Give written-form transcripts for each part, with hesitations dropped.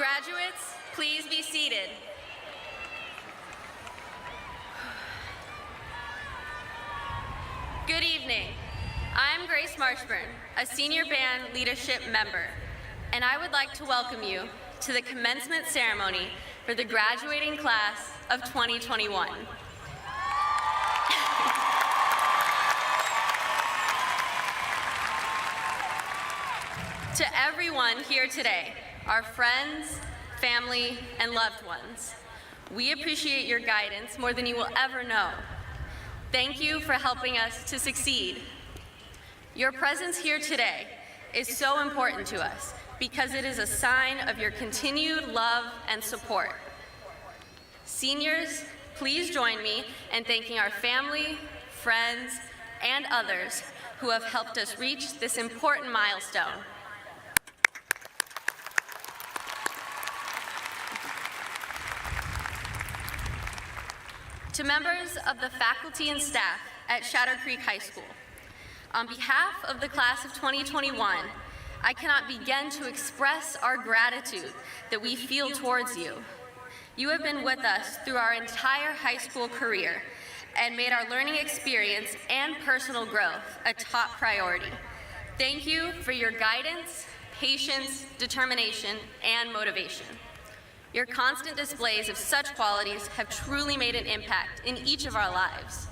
Graduates, please be seated. Good evening. I'm Grace Marshburn, a senior band leadership member, and I would like to welcome you to the commencement ceremony for the graduating class of 2021. To everyone here today, our friends, family, and loved ones, we appreciate your guidance more than you will ever know. Thank you for helping us to succeed. Your presence here today is so important to us because it is a sign of your continued love and support. Seniors, please join me in thanking our family, friends, and others who have helped us reach this important milestone. To members of the faculty and staff at Shadow Creek High School, on behalf of the class of 2021, I cannot begin to express our gratitude that we feel towards you. You have been with us through our entire high school career and made our learning experience and personal growth a top priority. Thank you for your guidance, patience, determination, and motivation. Your constant displays of such qualities have truly made an impact in each of our lives.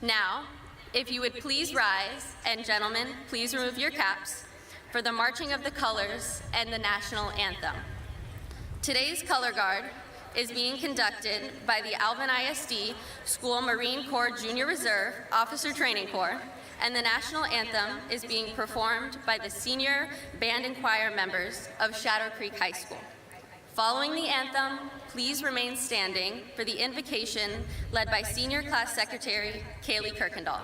Now, if you would please rise, and gentlemen, please remove your caps for the marching of the colors and the national anthem. Today's color guard is being conducted by the Alvin ISD School Marine Corps Junior Reserve Officer Training Corps, and the national anthem is being performed by the senior band and choir members of Shadow Creek High School. Following the anthem, please remain standing for the invocation led by Senior Class Secretary Kaylee Kirkendall.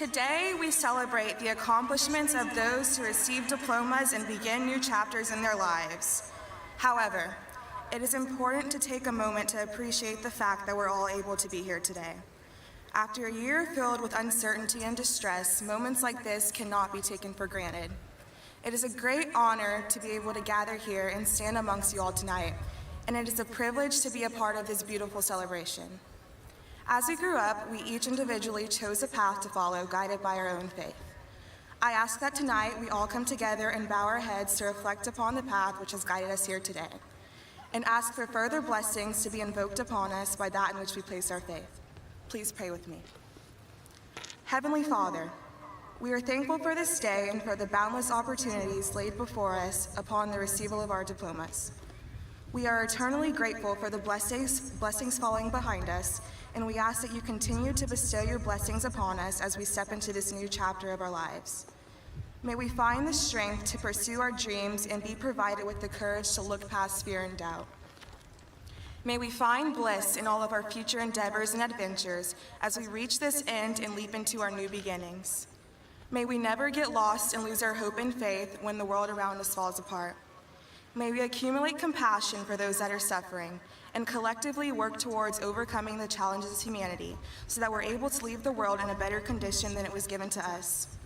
Today, we celebrate the accomplishments of those who receive diplomas and begin new chapters in their lives. However, it is important to take a moment to appreciate the fact that we're all able to be here today. After a year filled with uncertainty and distress, moments like this cannot be taken for granted. It is a great honor to be able to gather here and stand amongst you all tonight, and it is a privilege to be a part of this beautiful celebration. As we grew up, we each individually chose a path to follow, guided by our own faith. I ask that tonight we all come together and bow our heads to reflect upon the path which has guided us here today, and ask for further blessings to be invoked upon us by that in which we place our faith. Please pray with me. Heavenly Father, we are thankful for this day and for the boundless opportunities laid before us upon the receival of our diplomas. We are eternally grateful for the blessings falling behind us, and we ask that you continue to bestow your blessings upon us as we step into this new chapter of our lives. May we find the strength to pursue our dreams and be provided with the courage to look past fear and doubt. May we find bliss in all of our future endeavors and adventures as we reach this end and leap into our new beginnings. May we never get lost and lose our hope and faith when the world around us falls apart. May we accumulate compassion for those that are suffering and collectively work towards overcoming the challenges of humanity so that we're able to leave the world in a better condition than it was given to us.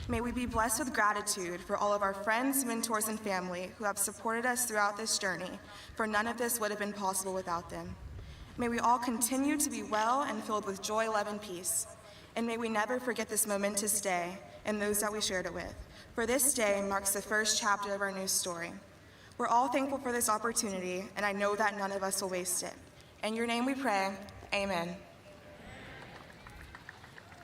May we be blessed with gratitude for all of our friends, mentors, and family who have supported us throughout this journey, for none of this would have been possible without them. May we all continue to be well and filled with joy, love, and peace. And may we never forget this momentous day and those that we shared it with, for this day marks the first chapter of our new story. We're all thankful for this opportunity, and I know that none of us will waste it. In your name we pray, amen.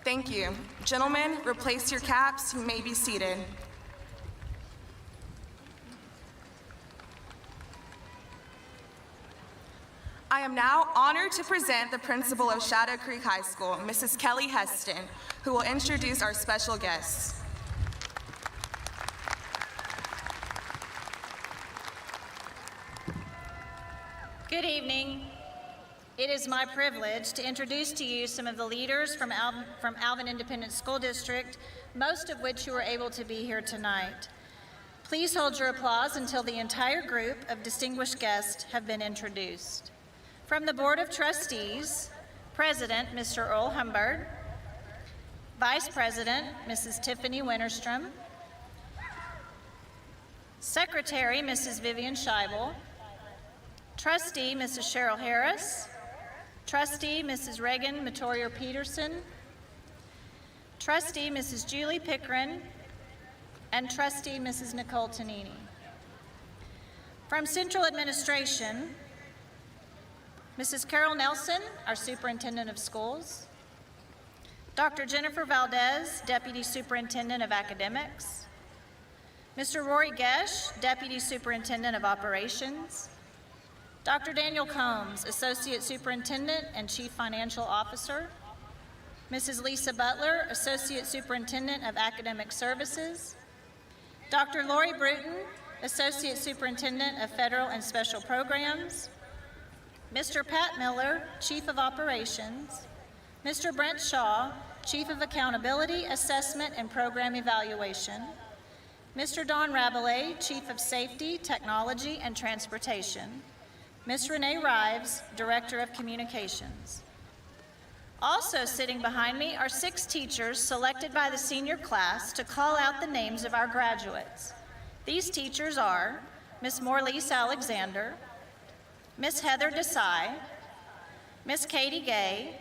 Thank you. Gentlemen, replace your caps. You may be seated. I am now honored to present the principal of Shadow Creek High School, Mrs. Kelly Heston, who will introduce our special guests. Good evening. It is my privilege to introduce to you some of the leaders from Alvin Independent School District, most of which you were able to be here tonight. Please hold your applause until the entire group of distinguished guests have been introduced. From the Board of Trustees, President, Mr. Earl Humbard, Vice President, Mrs. Tiffany Winterstrom, Secretary, Mrs. Vivian Scheibel, Trustee, Mrs. Cheryl Harris, Trustee, Mrs. Reagan Matoyer-Peterson, Trustee, Mrs. Julie Pickren, and Trustee, Mrs. Nicole Tonini. From Central Administration, Mrs. Carol Nelson, our Superintendent of Schools, Dr. Jennifer Valdez, Deputy Superintendent of Academics, Mr. Rory Gesh, Deputy Superintendent of Operations, Dr. Daniel Combs, Associate Superintendent and Chief Financial Officer, Mrs. Lisa Butler, Associate Superintendent of Academic Services, Dr. Lori Bruton, Associate Superintendent of Federal and Special Programs, Mr. Pat Miller, Chief of Operations, Mr. Brent Shaw, Chief of Accountability, Assessment, and Program Evaluation, Mr. Don Rabelais, Chief of Safety, Technology, and Transportation, Ms. Renee Rives, Director of Communications. Also sitting behind me are 6 teachers selected by the senior class to call out the names of our graduates. These teachers are Ms. Morlise Alexander, Ms. Heather Desai, Ms. Katie Gay,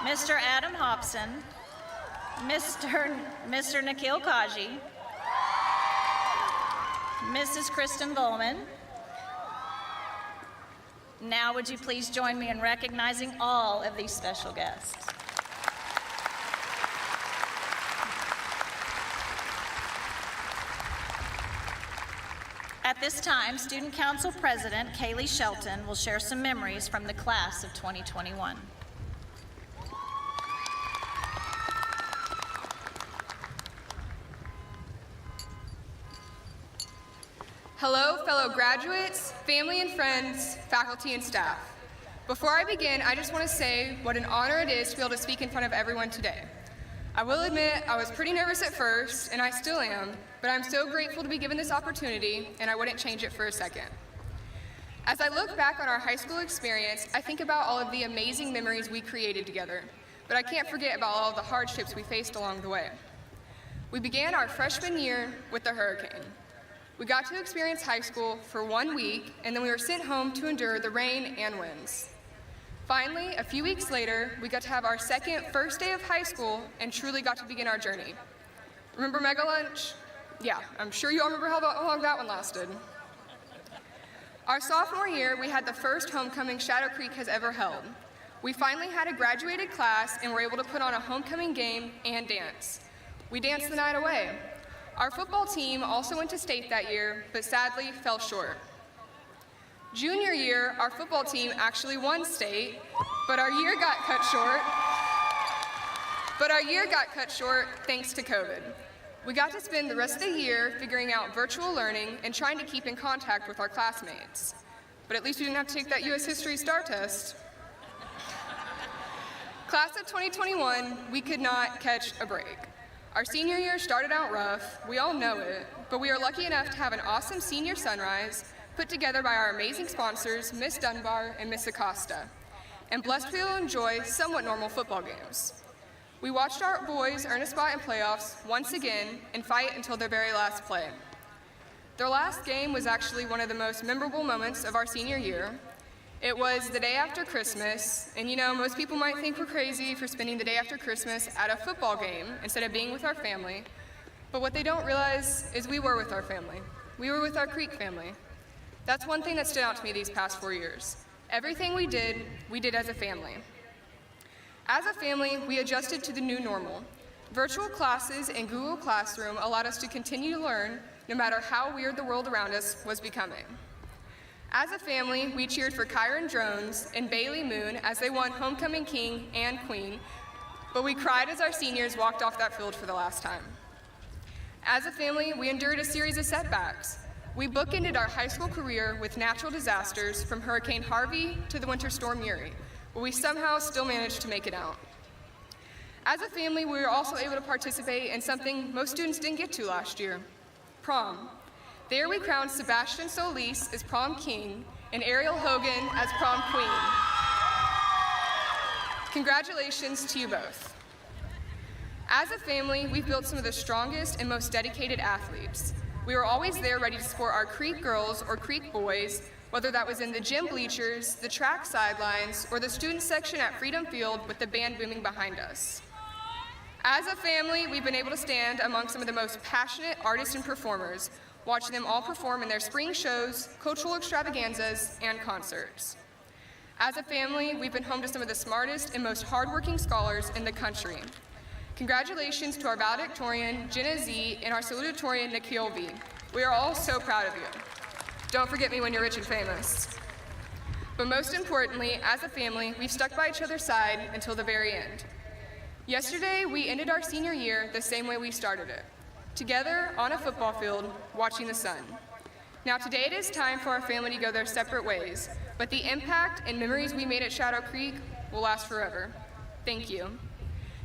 Mr. Adam Hobson, Mr. Nikhil Kaji, Mrs. Kristen Goldman. Now would you please join me in recognizing all of these special guests. At this time, Student Council President Kaylee Shelton will share some memories from the class of 2021. Hello, fellow graduates, family and friends, faculty and staff. Before I begin, I just want to say what an honor it is to be able to speak in front of everyone today. I will admit I was pretty nervous at first, and I still am, but I'm so grateful to be given this opportunity, and I wouldn't change it for a second. As I look back on our high school experience, I think about all of the amazing memories we created together, but I can't forget about all of the hardships we faced along the way. We began our freshman year with the hurricane. We got to experience high school for 1 week, and then we were sent home to endure the rain and winds. Finally, a few weeks later, we got to have our first day of high school and truly got to begin our journey. Remember Mega Lunch? Yeah, I'm sure you all remember how long that one lasted. Our sophomore year, we had the first homecoming Shadow Creek has ever held. We finally had a graduated class and were able to put on a homecoming game and dance. We danced the night away. Our football team also went to state that year, but sadly fell short. Junior year, our football team actually won state, but our year got cut short thanks to COVID. We got to spend the rest of the year figuring out virtual learning and trying to keep in contact with our classmates. But at least we didn't have to take that U.S. History STAR test. Class of 2021, we could not catch a break. Our senior year started out rough, we all know it, but we are lucky enough to have an awesome senior sunrise put together by our amazing sponsors, Miss Dunbar and Miss Acosta, and blessed to be able to enjoy somewhat normal football games. We watched our boys earn a spot in playoffs once again and fight until their very last play. Their last game was actually one of the most memorable moments of our senior year. It was the day after Christmas, and you know, most people might think we're crazy for spending the day after Christmas at a football game instead of being with our family, but what they don't realize is we were with our family. We were with our Creek family. That's one thing that stood out to me these past 4 years. Everything we did as a family. As a family, we adjusted to the new normal. Virtual classes and Google Classroom allowed us to continue to learn no matter how weird the world around us was becoming. As a family, we cheered for Kyron Jones and Bailey Moon as they won Homecoming King and Queen, but we cried as our seniors walked off that field for the last time. As a family, we endured a series of setbacks. We bookended our high school career with natural disasters from Hurricane Harvey to the Winter Storm Uri, but we somehow still managed to make it out. As a family, we were also able to participate in something most students didn't get to last year, prom. There we crowned Sebastian Solis as prom king and Ariel Hogan as prom queen. Congratulations to you both. As a family, we've built some of the strongest and most dedicated athletes. We were always there ready to support our Creek girls or Creek boys, whether that was in the gym bleachers, the track sidelines, or the student section at Freedom Field with the band booming behind us. As a family, we've been able to stand among some of the most passionate artists and performers, watching them all perform in their spring shows, cultural extravaganzas, and concerts. As a family, we've been home to some of the smartest and most hardworking scholars in the country. Congratulations to our Valedictorian, Jenna Z, and our Salutatorian, Nikhil V. We are all so proud of you. Don't forget me when you're rich and famous. But most importantly, as a family, we've stuck by each other's side until the very end. Yesterday, we ended our senior year the same way we started it, together on a football field, watching the sun. Now today it is time for our family to go their separate ways, but the impact and memories we made at Shadow Creek will last forever. Thank you.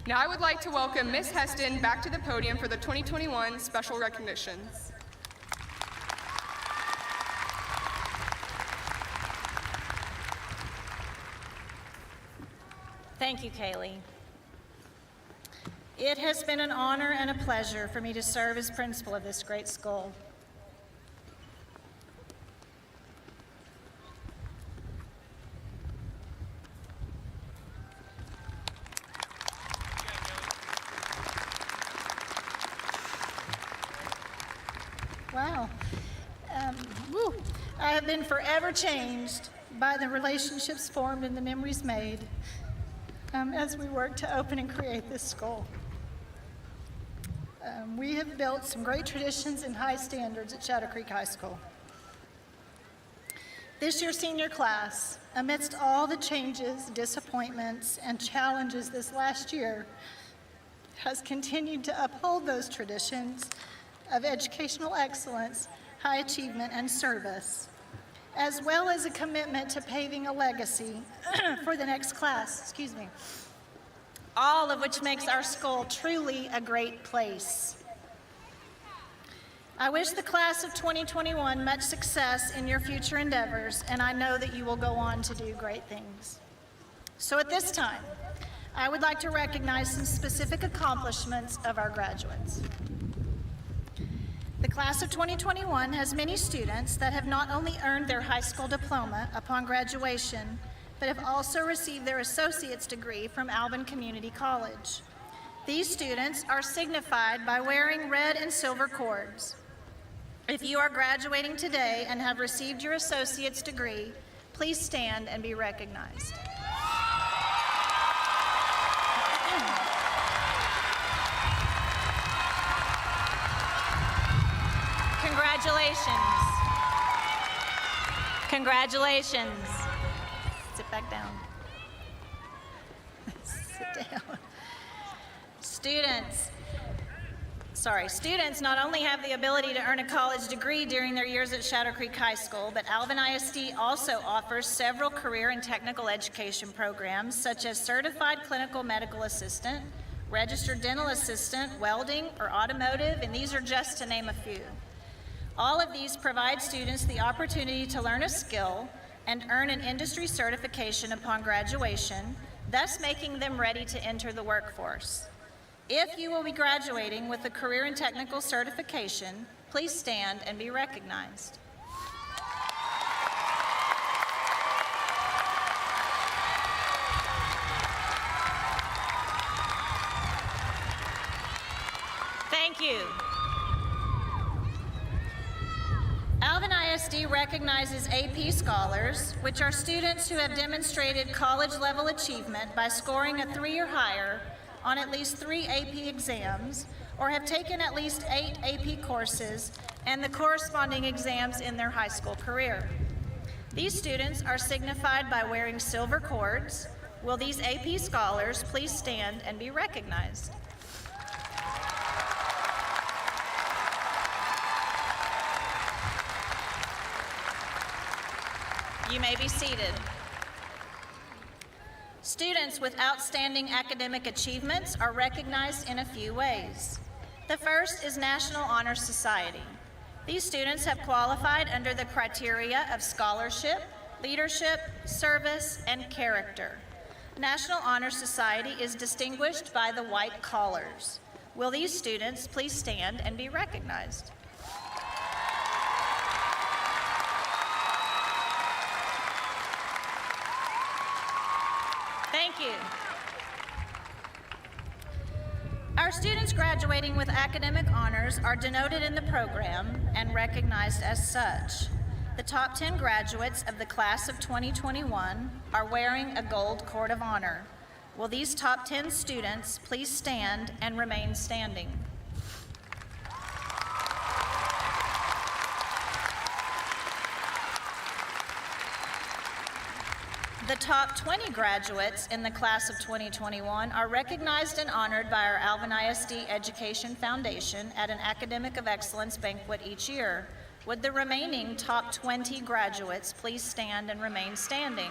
Now I would like to welcome Ms. Heston back to the podium for the 2021 special recognitions. Thank you, Kaylee. It has been an honor and a pleasure for me to serve as principal of this great school. Wow. I have been forever changed by the relationships formed and the memories made as we work to open and create this school. We have built some great traditions and high standards at Shadow Creek High School. This year's senior class, amidst all the changes, disappointments, and challenges this last year, has continued to uphold those traditions of educational excellence, high achievement, and service. as well as a commitment to paving a legacy for the next class, all of which makes our school truly a great place. I wish the class of 2021 much success in your future endeavors, and I know that you will go on to do great things. So at this time, I would like to recognize some specific accomplishments of our graduates. The class of 2021 has many students that have not only earned their high school diploma upon graduation, but have also received their associate's degree from Alvin Community College. These students are signified by wearing red and silver cords. If you are graduating today and have received your associate's degree, please stand and be recognized. Congratulations. Congratulations. Sit back down. Sit down. Students not only have the ability to earn a college degree during their years at Shadow Creek High School, but Alvin ISD also offers several career and technical education programs, such as Certified Clinical Medical Assistant, Registered Dental Assistant, Welding, or Automotive, and these are just to name a few. All of these provide students the opportunity to learn a skill and earn an industry certification upon graduation, thus making them ready to enter the workforce. If you will be graduating with a career and technical certification, please stand and be recognized. Thank you. Alvin ISD recognizes AP scholars, which are students who have demonstrated college-level achievement by scoring a 3 or higher on at least 3 AP exams, or have taken at least 8 AP courses and the corresponding exams in their high school career. These students are signified by wearing silver cords. Will these AP scholars please stand and be recognized? You may be seated. Students with outstanding academic achievements are recognized in a few ways. The first is National Honor Society. These students have qualified under the criteria of scholarship, leadership, service, and character. National Honor Society is distinguished by the white collars. Will these students please stand and be recognized? Thank you. Our students graduating with academic honors are denoted in the program and recognized as such. The top 10 graduates of the class of 2021 are wearing a gold cord of honor. Will these top 10 students please stand and remain standing? The top 20 graduates in the class of 2021 are recognized and honored by our Alvin ISD Education Foundation at an Academic of Excellence banquet each year. Would the remaining top 20 graduates please stand and remain standing?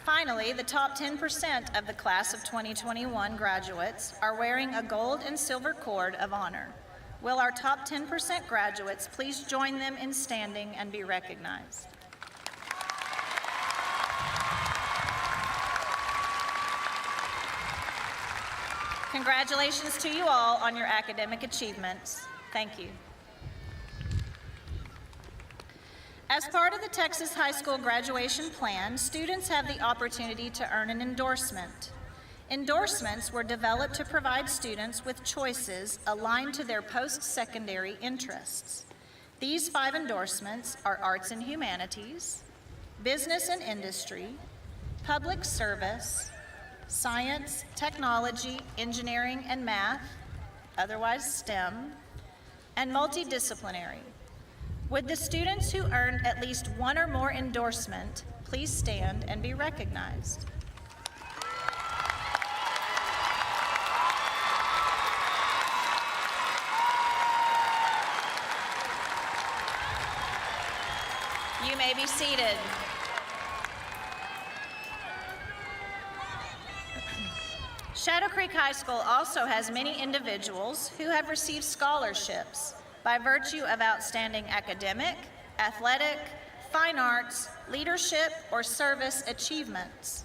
Finally, the top 10% of the class of 2021 graduates are wearing a gold and silver cord of honor. Will our top 10% graduates please join them in standing and be recognized? Congratulations to you all on your academic achievements. Thank you. As part of the Texas High School graduation plan, students have the opportunity to earn an endorsement. Endorsements were developed to provide students with choices aligned to their post-secondary interests. These 5 endorsements are Arts and Humanities, Business and Industry, Public Service, Science, Technology, Engineering, and Math, otherwise STEM, and Multidisciplinary. Would the students who earned at least 1 or more endorsement please stand and be recognized? may be seated. Shadow Creek High School also has many individuals who have received scholarships by virtue of outstanding academic, athletic, fine arts, leadership, or service achievements.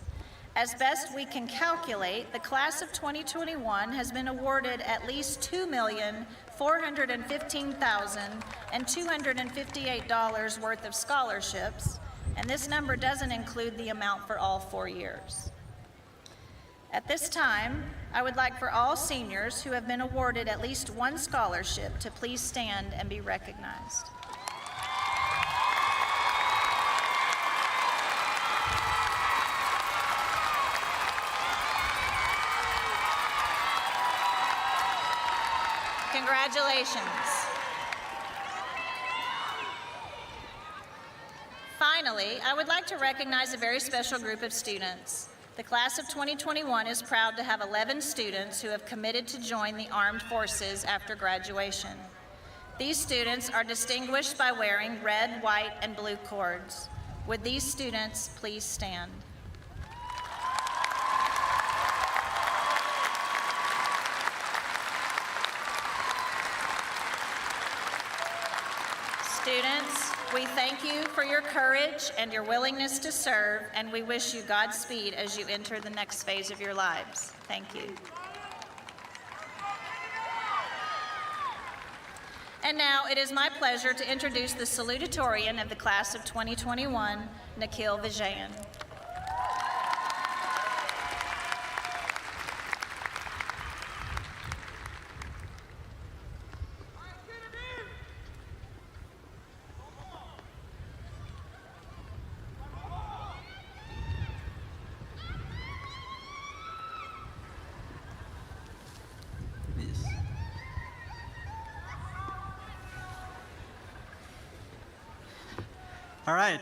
As best we can calculate, the class of 2021 has been awarded at least $2,415,258 worth of scholarships, and this number doesn't include the amount for all 4 years. At this time, I would like for all seniors who have been awarded at least one scholarship to please stand and be recognized. Congratulations. Finally, I would like to recognize a very special group of students. The class of 2021 is proud to have 11 students who have committed to join the armed forces after graduation. These students are distinguished by wearing red, white, and blue cords. Would these students please stand? Students, we thank you for your courage and your willingness to serve, and we wish you Godspeed as you enter the next phase of your lives. Thank you. And now it is my pleasure to introduce the Salutatorian of the class of 2021, Nikhil Vijayan. All right.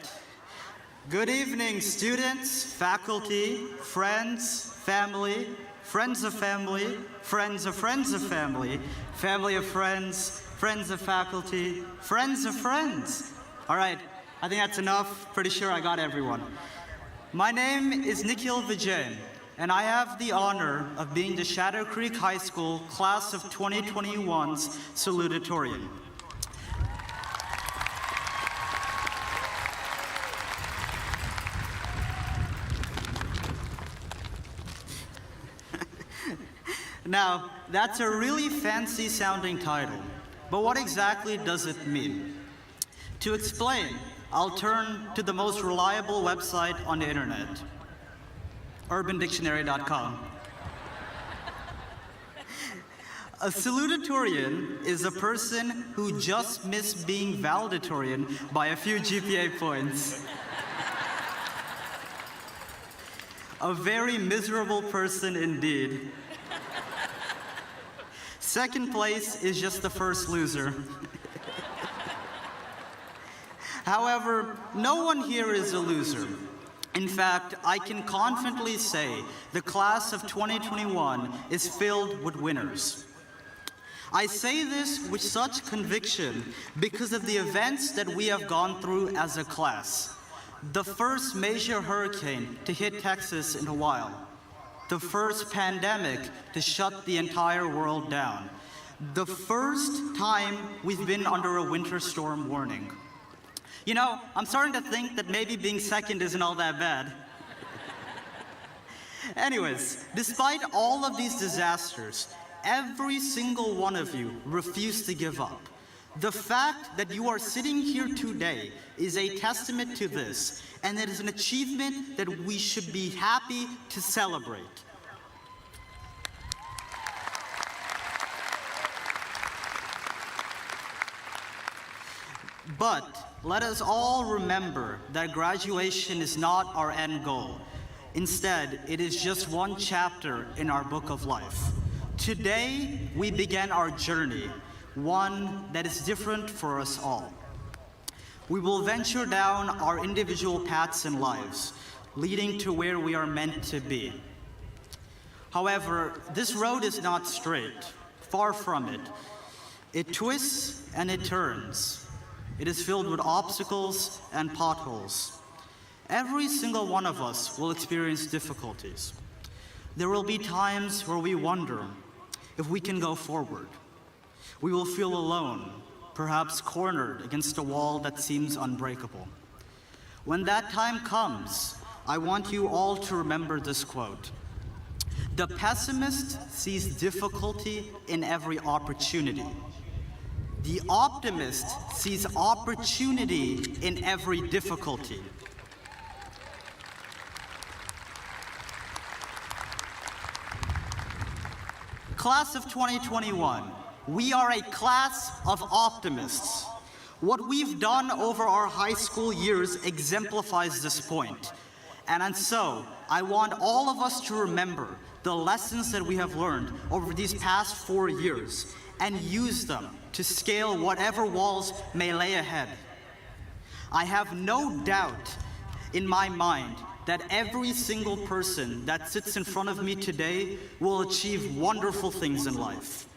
Good evening, students, faculty, friends, family, friends of family, friends of friends of family, family of friends, friends of faculty, friends of friends. All right, I think that's enough. Pretty sure I got everyone. My name is Nikhil Vijayan, and I have the honor of being the Shadow Creek High School class of 2021's Salutatorian. Now, that's a really fancy sounding title, but what exactly does it mean? To explain, I'll turn to the most reliable website on the internet, urbandictionary.com. A salutatorian is a person who just missed being valedictorian by a few GPA points. A very miserable person indeed. Second place is just the first loser. However, no one here is a loser. In fact, I can confidently say the class of 2021 is filled with winners. I say this with such conviction because of the events that we have gone through as a class. The first major hurricane to hit Texas in a while. The first pandemic to shut the entire world down. The first time we've been under a winter storm warning. You know, I'm starting to think that maybe being second isn't all that bad. Anyways, despite all of these disasters, every single one of you refused to give up. The fact that you are sitting here today is a testament to this, and it is an achievement that we should be happy to celebrate. But let us all remember that graduation is not our end goal. Instead, it is just one chapter in our book of life. Today, we began our journey, one that is different for us all. We will venture down our individual paths in lives, leading to where we are meant to be. However, this road is not straight, far from it. It twists and it turns. It is filled with obstacles and potholes. Every single one of us will experience difficulties. There will be times where we wonder if we can go forward. We will feel alone, perhaps cornered against a wall that seems unbreakable. When that time comes, I want you all to remember this quote. The pessimist sees difficulty in every opportunity. The optimist sees opportunity in every difficulty. Class of 2021, we are a class of optimists. What we've done over our high school years exemplifies this point. And so, I want all of us to remember the lessons that we have learned over these past 4 years and use them to scale whatever walls may lay ahead. I have no doubt in my mind that every single person that sits in front of me today will achieve wonderful things in life.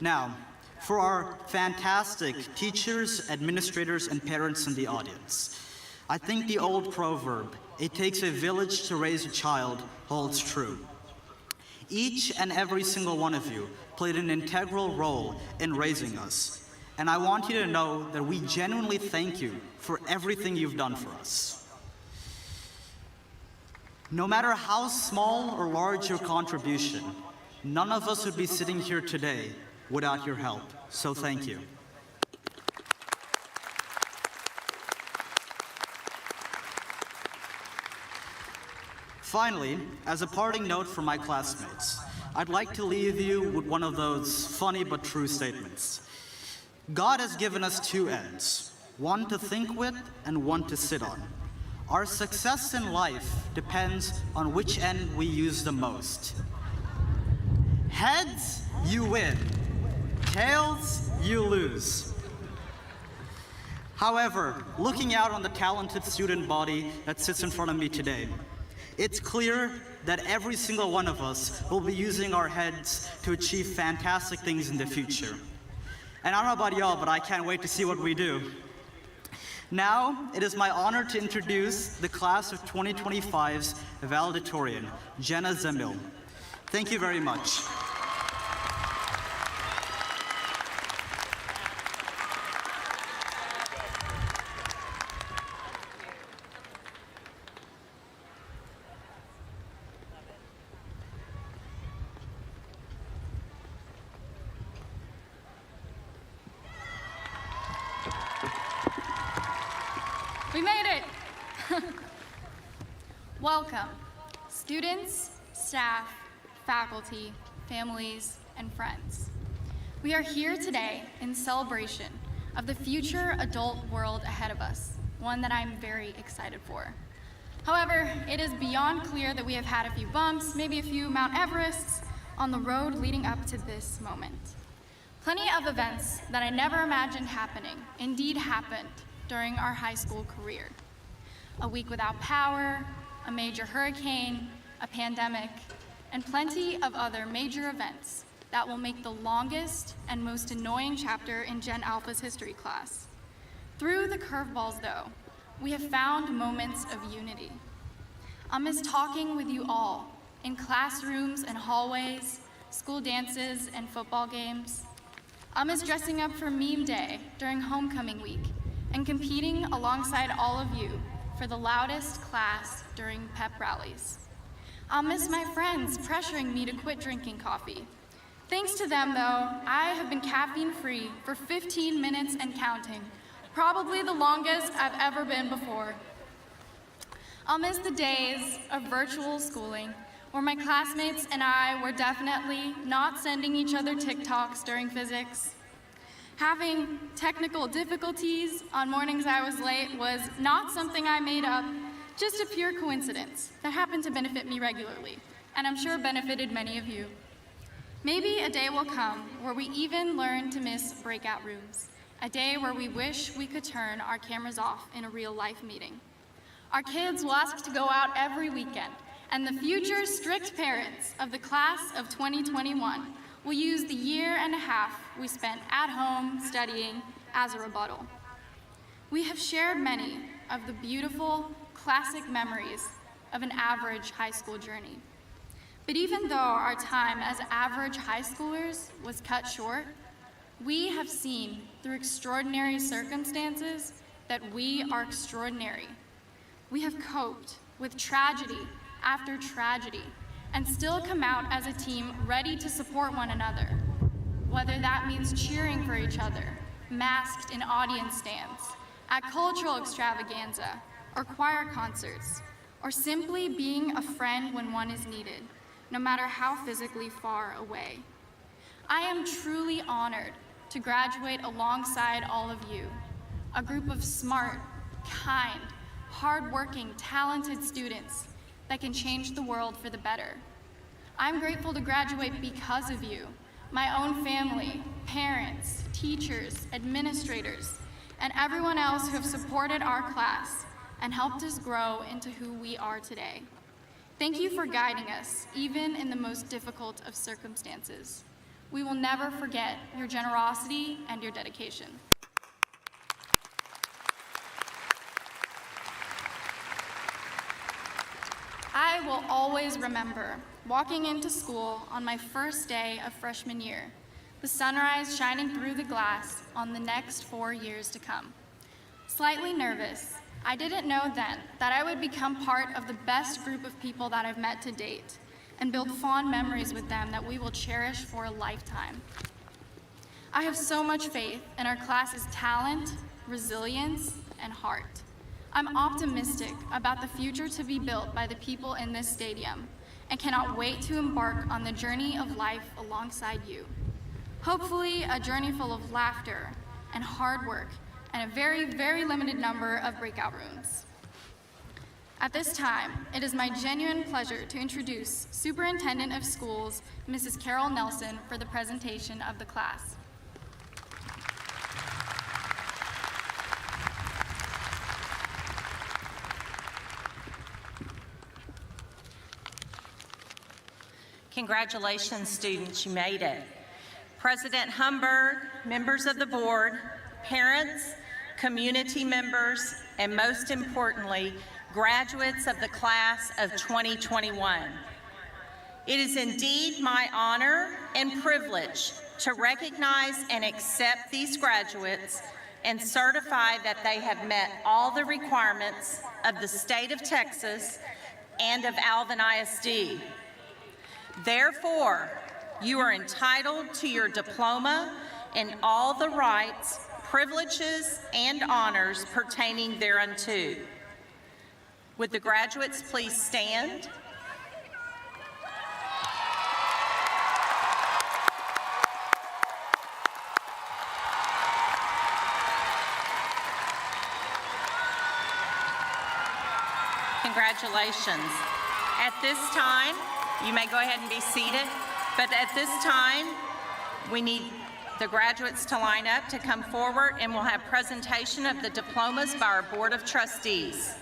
Now, for our fantastic teachers, administrators, and parents in the audience, I think the old proverb, "It takes a village to raise a child," holds true. Each and every single one of you played an integral role in raising us, and I want you to know that we genuinely thank you for everything you've done for us. No matter how small or large your contribution, none of us would be sitting here today without your help, so thank you. Finally, as a parting note for my classmates, I'd like to leave you with one of those funny but true statements. God has given us two ends, one to think with and one to sit on. Our success in life depends on which end we use the most. Heads, you win. Tails, you lose. However, looking out on the talented student body that sits in front of me today, it's clear that every single one of us will be using our heads to achieve fantastic things in the future. And I don't know about y'all, but I can't wait to see what we do. Now, it is my honor to introduce the class of 2025's Valedictorian, Jenna Zemil. Thank you very much. We made it! Welcome, students, staff, faculty, families, and friends. We are here today in celebration of the future adult world ahead of us, one that I'm very excited for. However, it is beyond clear that we have had a few bumps, maybe a few Mount Everests, on the road leading up to this moment. Plenty of events that I never imagined happening indeed happened during our high school career. A week without power, a major hurricane, a pandemic, and plenty of other major events that will make the longest and most annoying chapter in Gen Alpha's history class. Through the curveballs, though, we have found moments of unity. I'll miss talking with you all in classrooms and hallways, school dances and football games. I'll miss dressing up for meme day during homecoming week and competing alongside all of you for the loudest class during pep rallies. I'll miss my friends pressuring me to quit drinking coffee. Thanks to them, though, I have been caffeine-free for 15 minutes and counting, probably the longest I've ever been before. I'll miss the days of virtual schooling where my classmates and I were definitely not sending each other TikToks during physics. Having technical difficulties on mornings I was late was not something I made up, just a pure coincidence that happened to benefit me regularly, and I'm sure benefited many of you. Maybe a day will come where we even learn to miss breakout rooms, a day where we wish we could turn our cameras off in a real-life meeting. Our kids will ask to go out every weekend, and the future strict parents of the class of 2021 will use the year and a half we spent at home studying as a rebuttal. We have shared many of the beautiful, classic memories of an average high school journey. But even though our time as average high schoolers was cut short, we have seen through extraordinary circumstances that we are extraordinary. We have coped with tragedy after tragedy and still come out as a team ready to support one another, whether that means cheering for each other, masked in audience stands, at cultural extravaganza or choir concerts, or simply being a friend when one is needed, no matter how physically far away. I am truly honored to graduate alongside all of you, a group of smart, kind, hardworking, talented students that can change the world for the better. I'm grateful to graduate because of you, my own family, parents, teachers, administrators, and everyone else who have supported our class and helped us grow into who we are today. Thank you for guiding us, even in the most difficult of circumstances. We will never forget your generosity and your dedication. I will always remember walking into school on my first day of freshman year, the sunrise shining through the glass on the next 4 years to come. Slightly nervous, I didn't know then that I would become part of the best group of people that I've met to date and build fond memories with them that we will cherish for a lifetime. I have so much faith in our class's talent, resilience, and heart. I'm optimistic about the future to be built by the people in this stadium and cannot wait to embark on the journey of life alongside you. Hopefully, a journey full of laughter and hard work and a very, very limited number of breakout rooms. At this time, it is my genuine pleasure to introduce Superintendent of Schools, Mrs. Carol Nelson, for the presentation of the class. Congratulations, students, you made it. President Humberg, members of the board, parents, community members, and most importantly, graduates of the class of 2021. It is indeed my honor and privilege to recognize and accept these graduates and certify that they have met all the requirements of the state of Texas and of Alvin ISD. Therefore, you are entitled to your diploma and all the rights, privileges, and honors pertaining thereunto. Would the graduates please stand? Congratulations. At this time, you may go ahead and be seated, but at this time, we need the graduates to line up to come forward, and we'll have presentation of the diplomas by our Board of Trustees.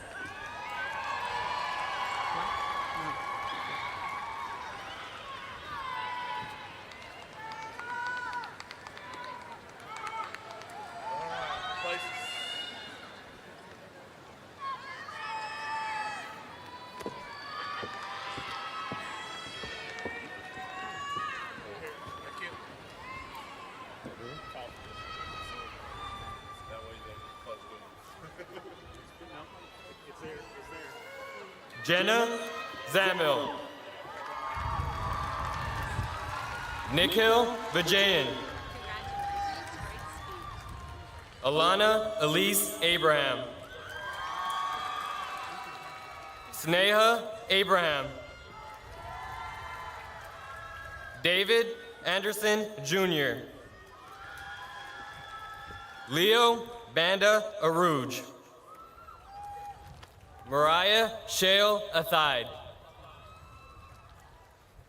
Jenna Zamil. Nikhil Vijayan. Alana Elise Abraham. Sneha Abraham. David Anderson Jr. Leo Banda Aruj. Mariah Shale Athide.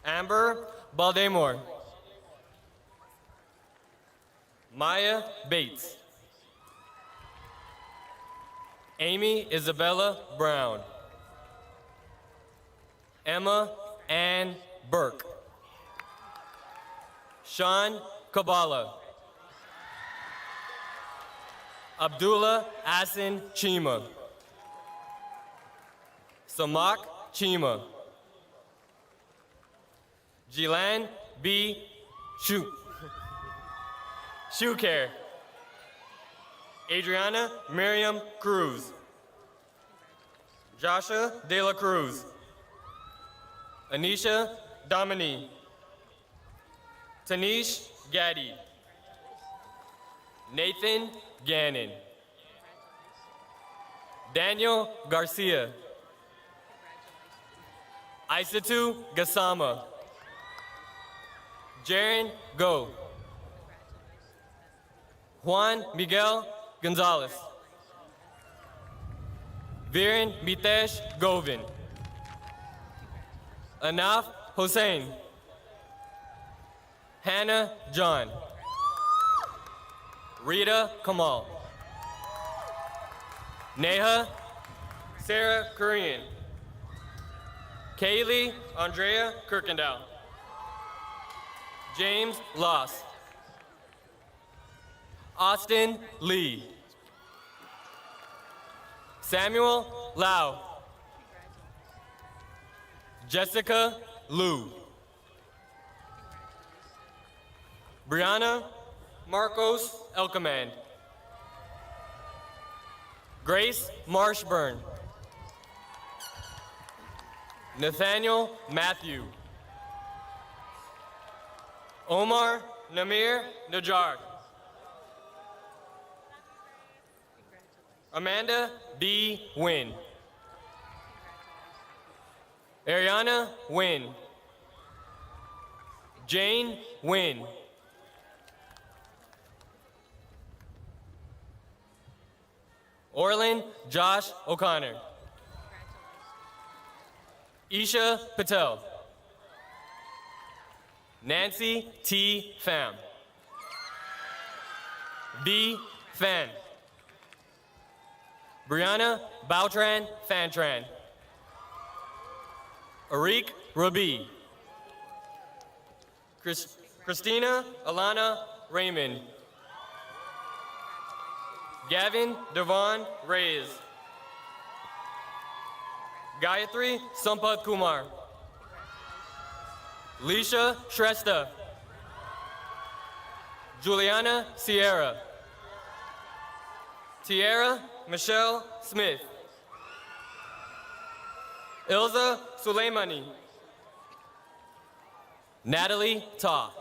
Amber Baldemore. Maya Bates. Amy Isabella Brown. Emma Ann Burke. Sean Kabala. Abdullah Asin Chima. Samak Chima. Jilan B. Shuker. Adriana Miriam Cruz. Joshua De La Cruz. Anisha Domini. Tanish Gaddy. Nathan Gannon. Daniel Garcia. Isatu Gasama. Jaren Go. Juan Miguel Gonzalez. Viren Mitesh Govin. Anaf Hossein. Hannah John. Rita Kamal. Neha Sarah Korean. Kaylee Andrea Kirkendall. James Loss. Austin Lee. Samuel Lau. Jessica Liu. Brianna Marcos Elcommand. Grace Marshburn. Nathaniel Matthew. Omar Namir Najar. Amanda B. Wynn. Ariana Wynn. Jane Wynn. Orlin Josh O'Connor. Isha Patel. Nancy T. Pham. B. Fan. Brianna Bautran Fantran. Arik Rabi. Christina Alana Raymond. Gavin Devon Reyes. Gayatri Sampath Kumar. Lisha Shrestha. Juliana Sierra. Tierra Michelle Smith. Ilza Suleimani. Natalie Ta.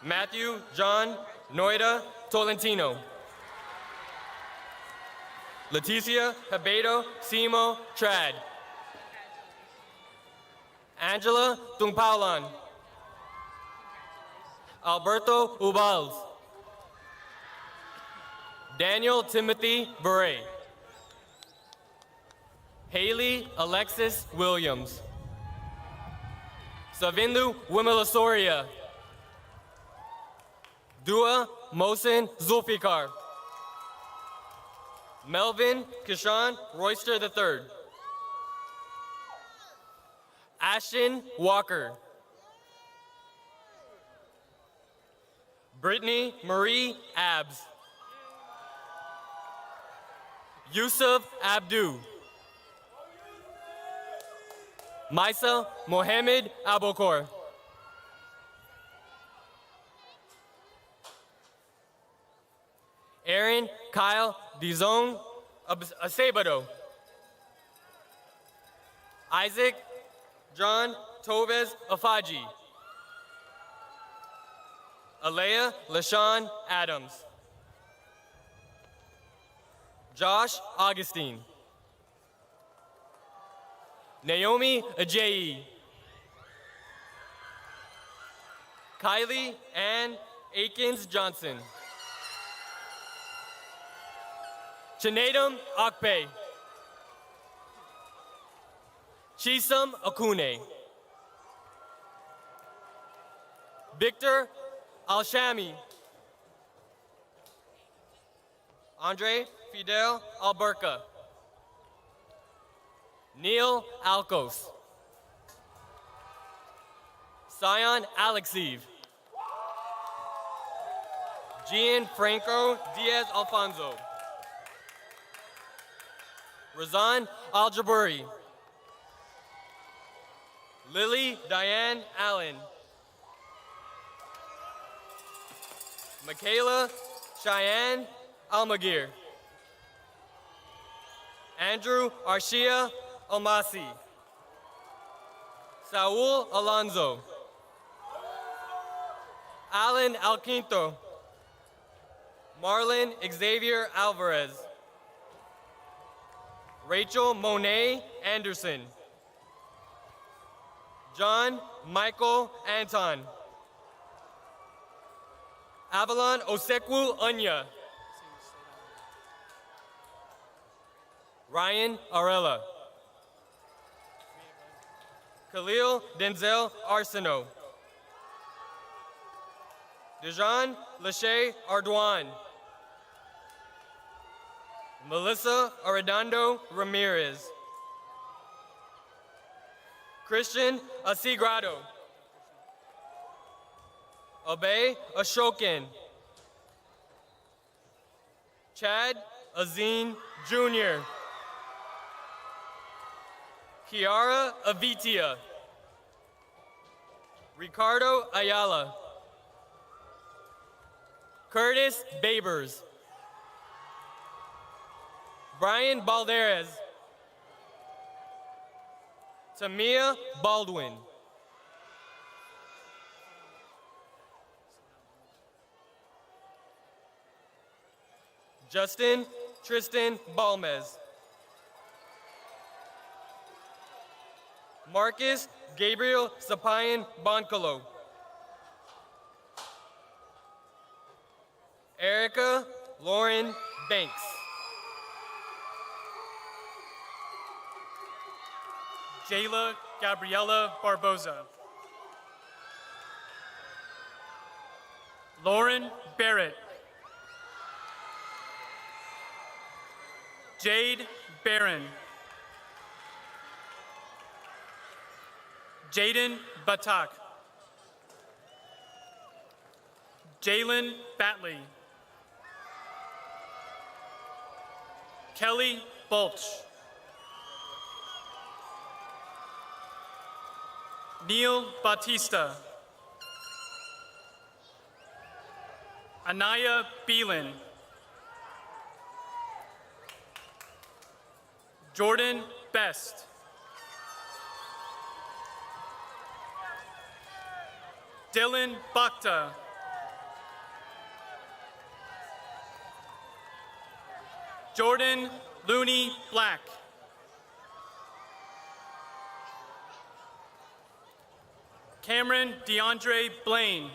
Matthew John Noida Tolentino. Leticia Habedo Simo Trad. Angela Tungpaulan. Alberto Ubals. Daniel Timothy Bure. Haley Alexis Williams. Savindu Wimilasoria. Dua Mohsen Zulfikar. Melvin Kishan Royster III. Ashton Walker. Brittany Marie Abs. Yusuf Abdu. Maisa Mohammed Abokor. Aaron Kyle Dizon Acebado. Isaac John Toves Afaji. Alea LaShawn Adams. Josh Augustine. Naomi Ajayi. Kylie Ann Akins Johnson. Chinadam Akpe. Chisam Akune. Victor Alshami. Andre Fidel Alberca. Sion Alexeev. Gianfranco Diaz Alfonso. Razan Al-Jaburi. Lily Diane Allen. Michaela Cheyenne Almaguer. Andrew Arshia Almasi. Saul Alonso. Alan Alquinto. Marlon Xavier Alvarez. Rachel Monet Anderson. John Michael Anton. Avalon Osekwu Unya. Ryan Arella. Khalil Denzel Arsenault. Dejan Lachey Ardoin. Melissa Arredondo Ramirez. Christian Asigrado. Obey Ashokin. Chad Azine Jr. Kiara Avitia. Ricardo Ayala. Curtis Babers. Brian Balderas. Tamia Baldwin. Justin Tristan Balmez. Marcus Gabriel Sapayan Boncalo. Erica Lauren Banks. Jayla Gabriela Barboza. Lauren Barrett. Jade Barron. Jaden Batak. Jalen Batley. Kelly Bulch. Neil Batista. Anaya Beelan. Jordan Best. Dylan Bakta. Jordan Looney Black. Cameron DeAndre Blaine.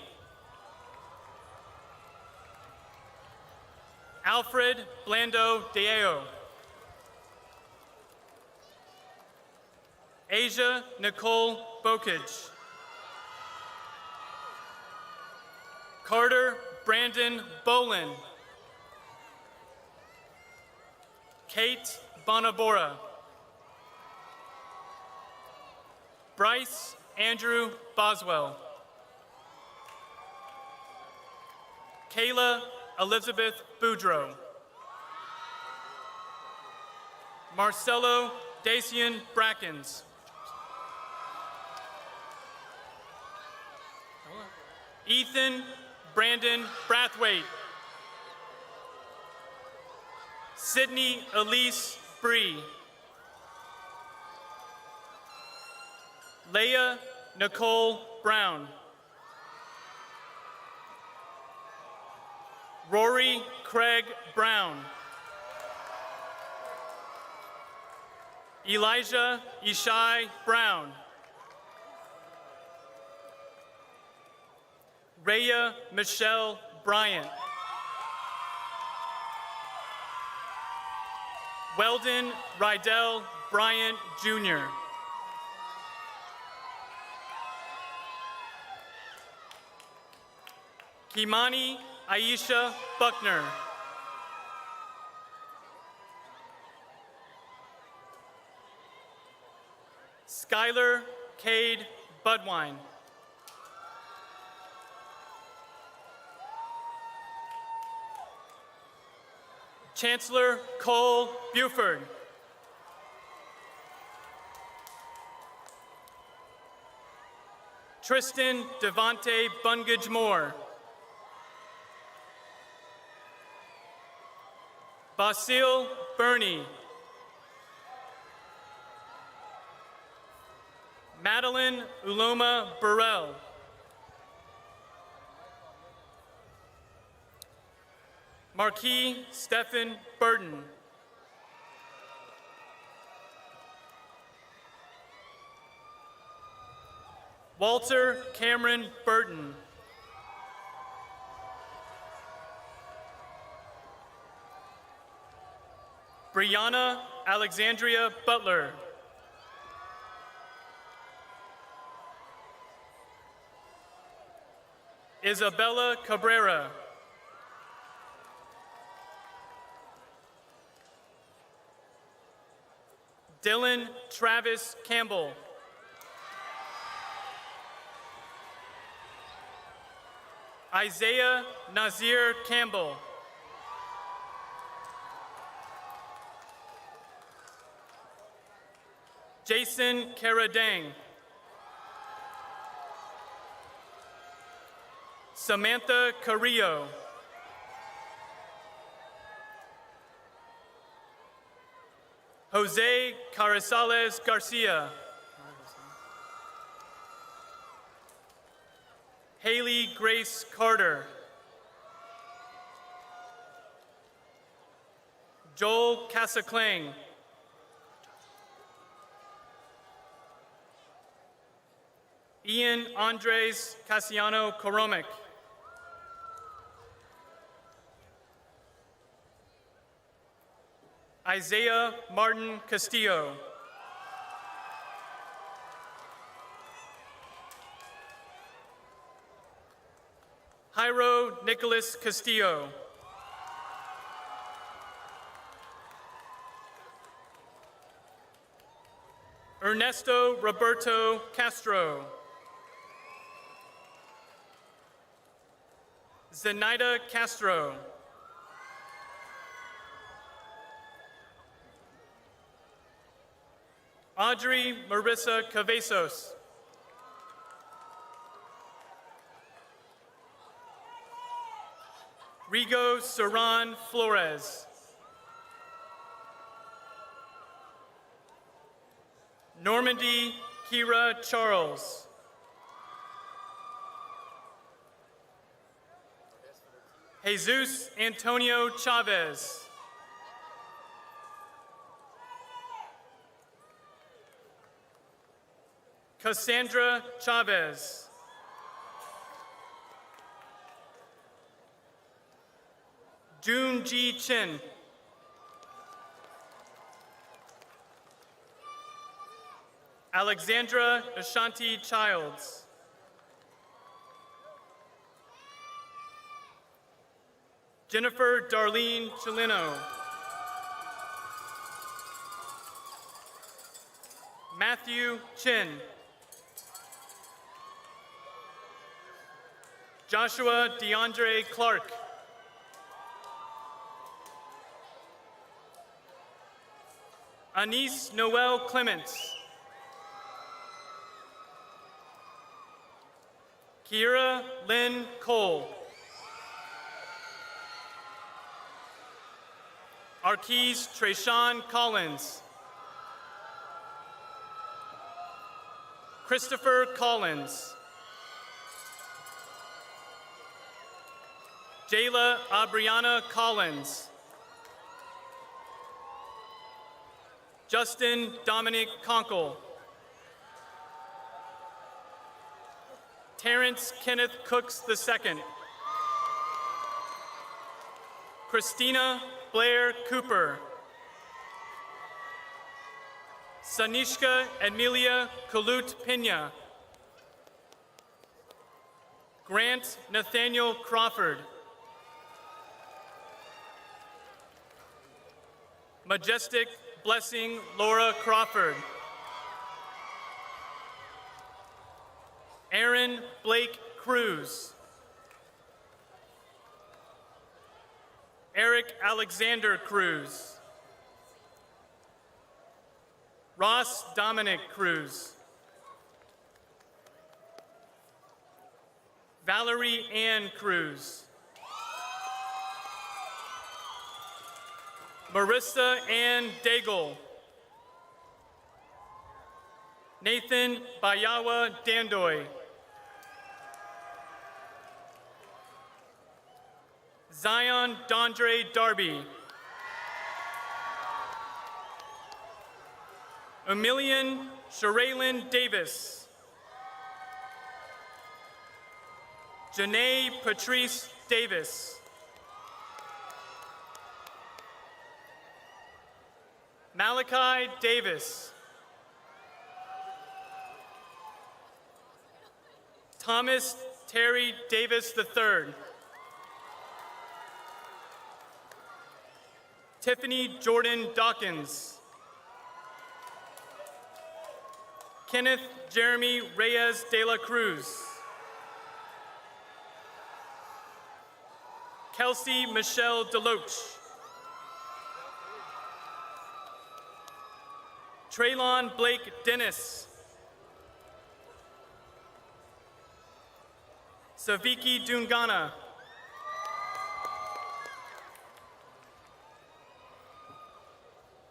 Alfred Blando Deao. Asia Nicole Bokage. Carter Brandon Bolin. Kate Bonabora. Bryce Andrew Boswell. Kayla Elizabeth Boudreau. Marcelo Dacian Brackens. Ethan Brandon Brathwaite. Sydney Elise Bree. Leah Nicole Brown. Rory Craig Brown. Elijah Ishai Brown. Rhea Michelle Bryant. Weldon Rydell Bryant Jr. Kimani Aisha Buckner. Skylar Cade Budwine. Chancellor Cole Buford. Tristan Devontae Bungage Moore. Basil Burney. Madeline Uloma Burrell. Marquis Stephen Burton. Walter Cameron Burton. Brianna Alexandria Butler. Isabella Cabrera. Dylan Travis Campbell. Isaiah Nazir Campbell. Jason Caradang. Samantha Carrillo. Jose Carrizales Garcia. Haley Grace Carter. Joel Casaclang. Ian Andres Casiano Koromic. Isaiah Martin Castillo. Jairo Nicholas Castillo. Ernesto Roberto Castro. Zenaida Castro. Audrey Marissa Cavazos. Rigo Saran Flores. Normandy Kira Charles. Jesus Antonio Chavez. Cassandra Chavez. June G. Chin. Alexandra Ashanti Childs. Jennifer Darlene Chileno. Matthew Chin. Joshua DeAndre Clark. Anise Noel Clements. Kiera Lynn Cole. Arquise Trayshawn Collins. Christopher Collins. Jayla Abriana Collins. Justin Dominic Conkle. Terrence Kenneth Cooks II. Christina Blair Cooper. Sanishka Emilia Kalut Pena. Grant Nathaniel Crawford. Majestic Blessing Laura Crawford. Aaron Blake Cruz. Eric Alexander Cruz. Ross Dominic Cruz. Valerie Ann Cruz. Marissa Ann Daigle. Nathan Bayawa Dandoy. Zion Dondre Darby. Emilian Sheralyn Davis. Janae Patrice Davis. Malachi Davis. Thomas Terry Davis III. Tiffany Jordan Dawkins. Kenneth Jeremy Reyes de la Cruz. Kelsey Michelle Deloach. Traylon Blake Dennis. Saviki Dungana.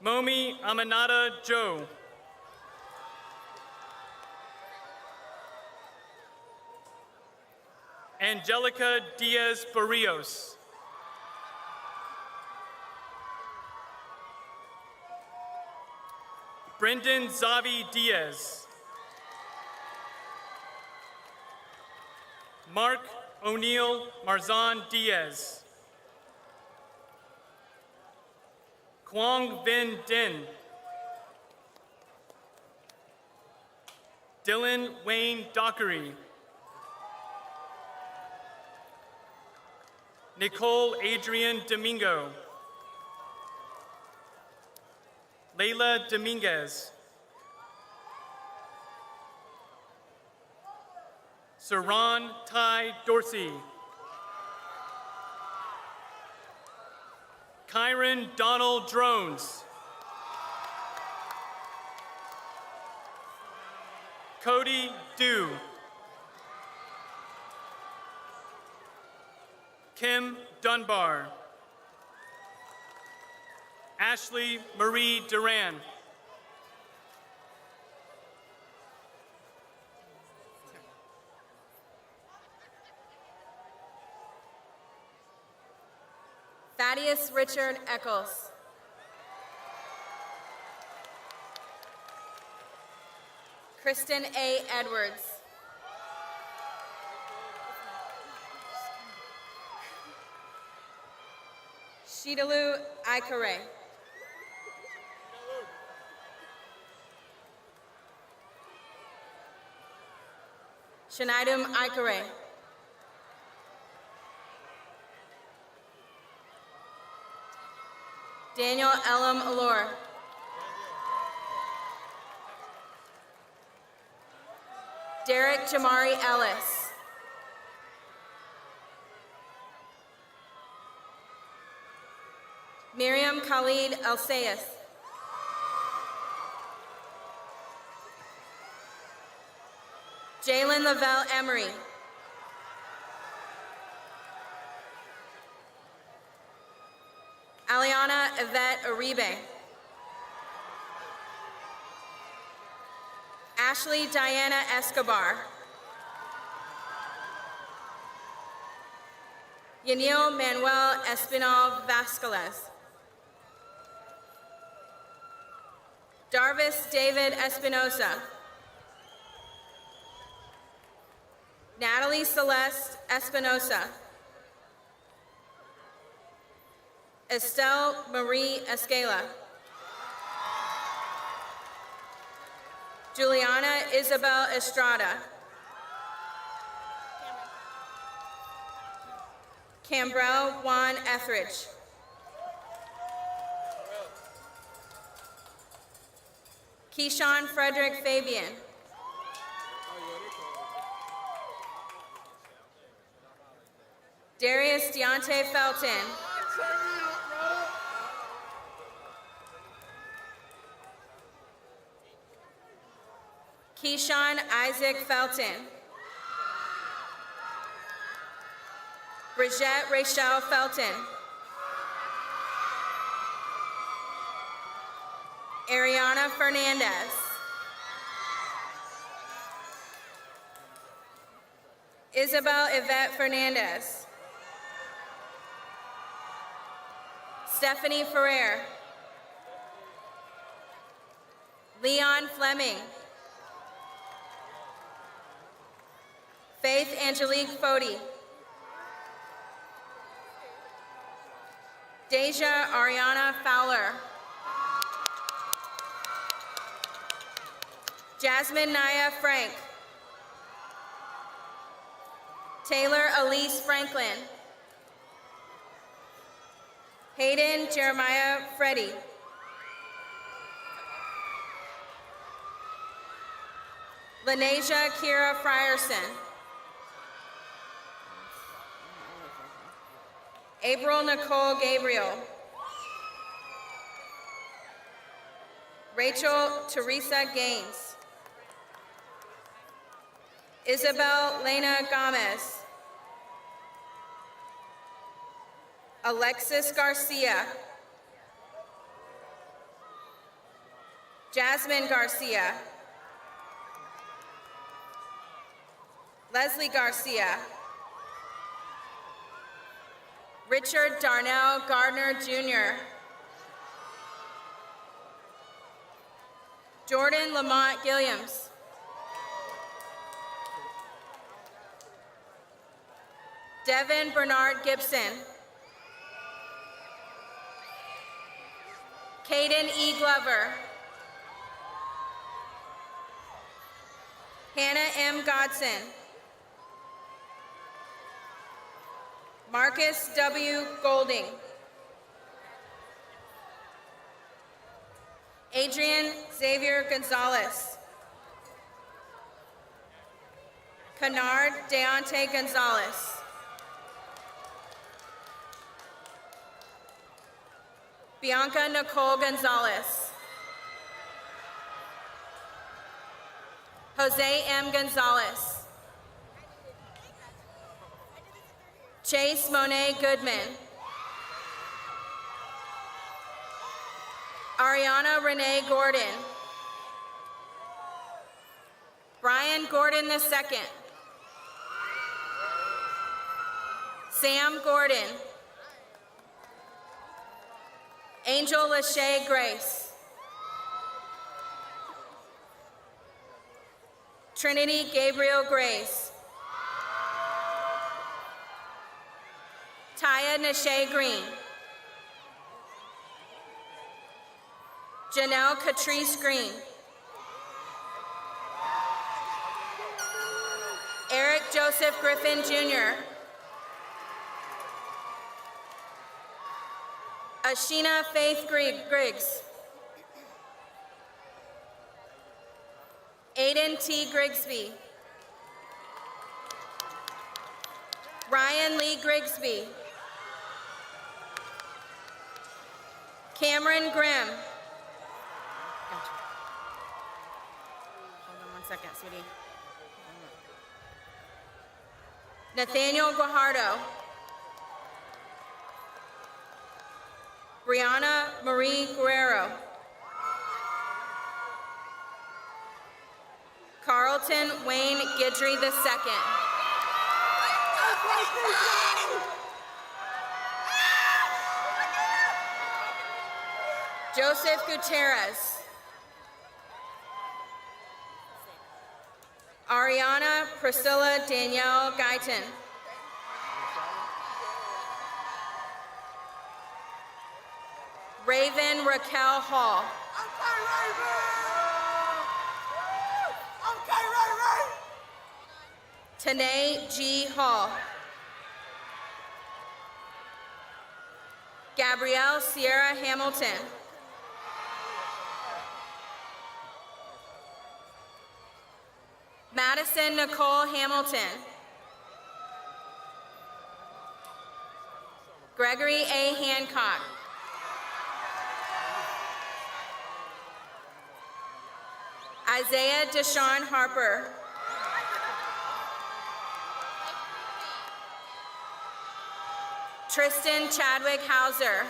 Momi Aminata Joe. Angelica Diaz Barrios. Brendan Zavi Diaz. Mark O'Neill Marzan Diaz. Quang Vinh Din. Dylan Wayne Dockery. Nicole Adrian Domingo. Layla Dominguez. Saran Ty Dorsey. Kyron Donald Drones. Cody Dew. Kim Dunbar. Ashley Marie Duran. Thaddeus Richard Eccles. Kristen A. Edwards. Shidalu Aikare. Shanaidum Aikare. Daniel Elam Alor. Derek Jamari Ellis. Miriam Khalid El-Sayed. Jalen Lavelle Emery. Aliana Yvette Uribe. Ashley Diana Escobar. Yanil Manuel Espinal Vasquez. Darvis David Espinosa. Natalie Celeste Espinosa. Estelle Marie Escala. Juliana Isabel Estrada. Cambrell Juan Etheridge. Keyshawn Frederick Fabian. Darius Deontay Felton. Keyshawn Isaac Felton. Bridget Rachel Felton. Ariana Fernandez. Isabel Yvette Fernandez. Stephanie Ferrer. Leon Fleming. Faith Angelique Fody. Deja Ariana Fowler. Jasmine Naya Frank. Taylor Elise Franklin. Hayden Jeremiah Freddy. Lanasia Kira Frierson. April Nicole Gabriel. Rachel Teresa Gaines. Isabel Lena Gomez. Alexis Garcia. Jasmine Garcia. Leslie Garcia. Richard Darnell Gardner Jr. Jordan Lamont Gilliams. Devin Bernard Gibson. Caden E. Glover. Hannah M. Godson. Marcus W. Golding. Adrian Xavier Gonzalez. Kennard Deontay Gonzalez. Bianca Nicole Gonzalez. Jose M. Gonzalez. Chase Monet Goodman. Ariana Renee Gordon. Brian Gordon II. Sam Gordon. Angel Lachey Grace. Trinity Gabriel Grace. Taya Nashay Green. Janelle Catrice Green. Eric Joseph Griffin Jr. Ashina Faith Griggs. Aiden T. Grigsby. Ryan Lee Grigsby. Cameron Grimm. Gotcha. Hold on 1 second, sweetie. Nathaniel Guajardo. Brianna Marie Guerrero. Carlton Wayne Guidry II. Joseph Gutierrez. Ariana Priscilla Danielle Guyton. Raven Raquel Hall. Tanae G. Hall. Gabrielle Sierra Hamilton. Madison Nicole Hamilton. Gregory A. Hancock. Isaiah Deshawn Harper. Tristan Chadwick Hauser.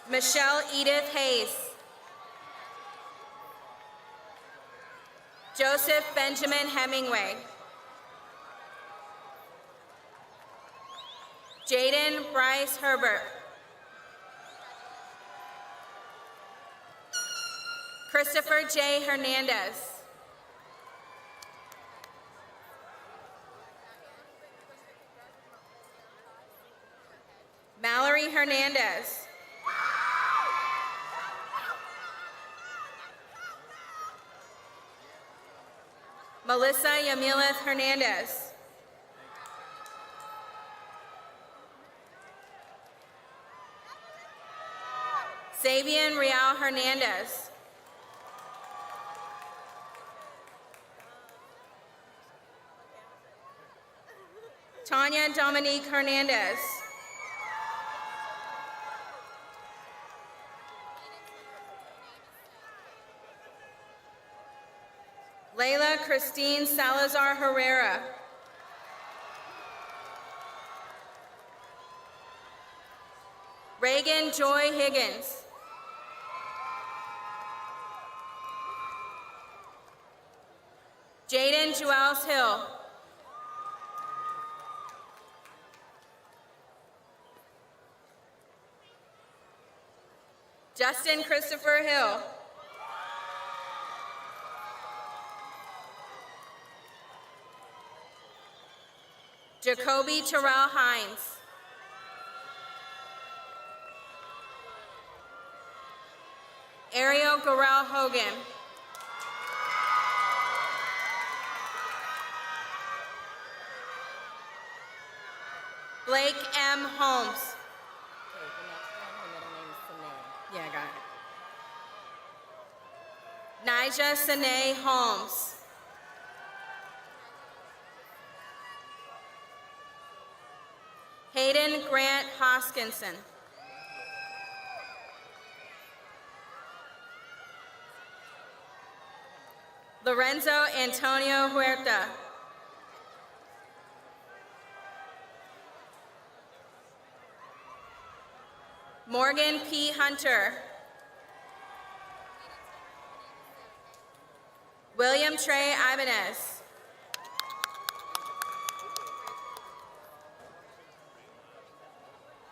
Michelle Edith Hayes. Joseph Benjamin Hemingway. Jaden Bryce Herbert. Christopher J. Hernandez. Mallory Hernandez. Melissa Yamileth Hernandez. Sabian Real Hernandez. Tanya Dominique Hernandez. Layla Christine Salazar Herrera. Reagan Joy Higgins. Jaden Jewels Hill. Justin Christopher Hill. Jacoby Terrell Hines. Ariel Gorell Hogan. Blake M. Holmes. Okay, the next one, her middle name is Sine. Yeah, I got it. Nija Sine Holmes. Hayden Grant Hoskinson. Lorenzo Antonio Huerta. Morgan P. Hunter. William Trey Ibanez.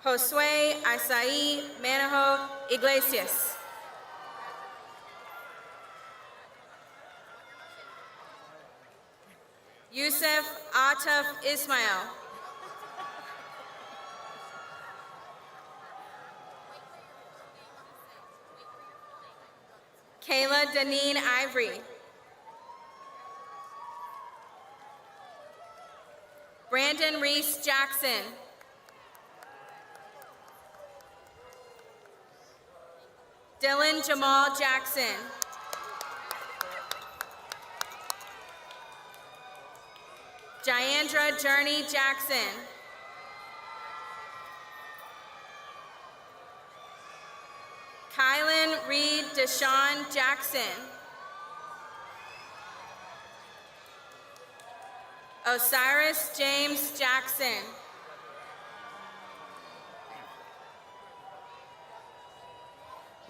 Josue Isai Manaho Iglesias. Yusuf Ataf Ismail. Kayla Deneen Ivory. Brandon Reese Jackson. Dylan Jamal Jackson. Jayandra Journey Jackson. Kylan Reed Deshawn Jackson. Osiris James Jackson.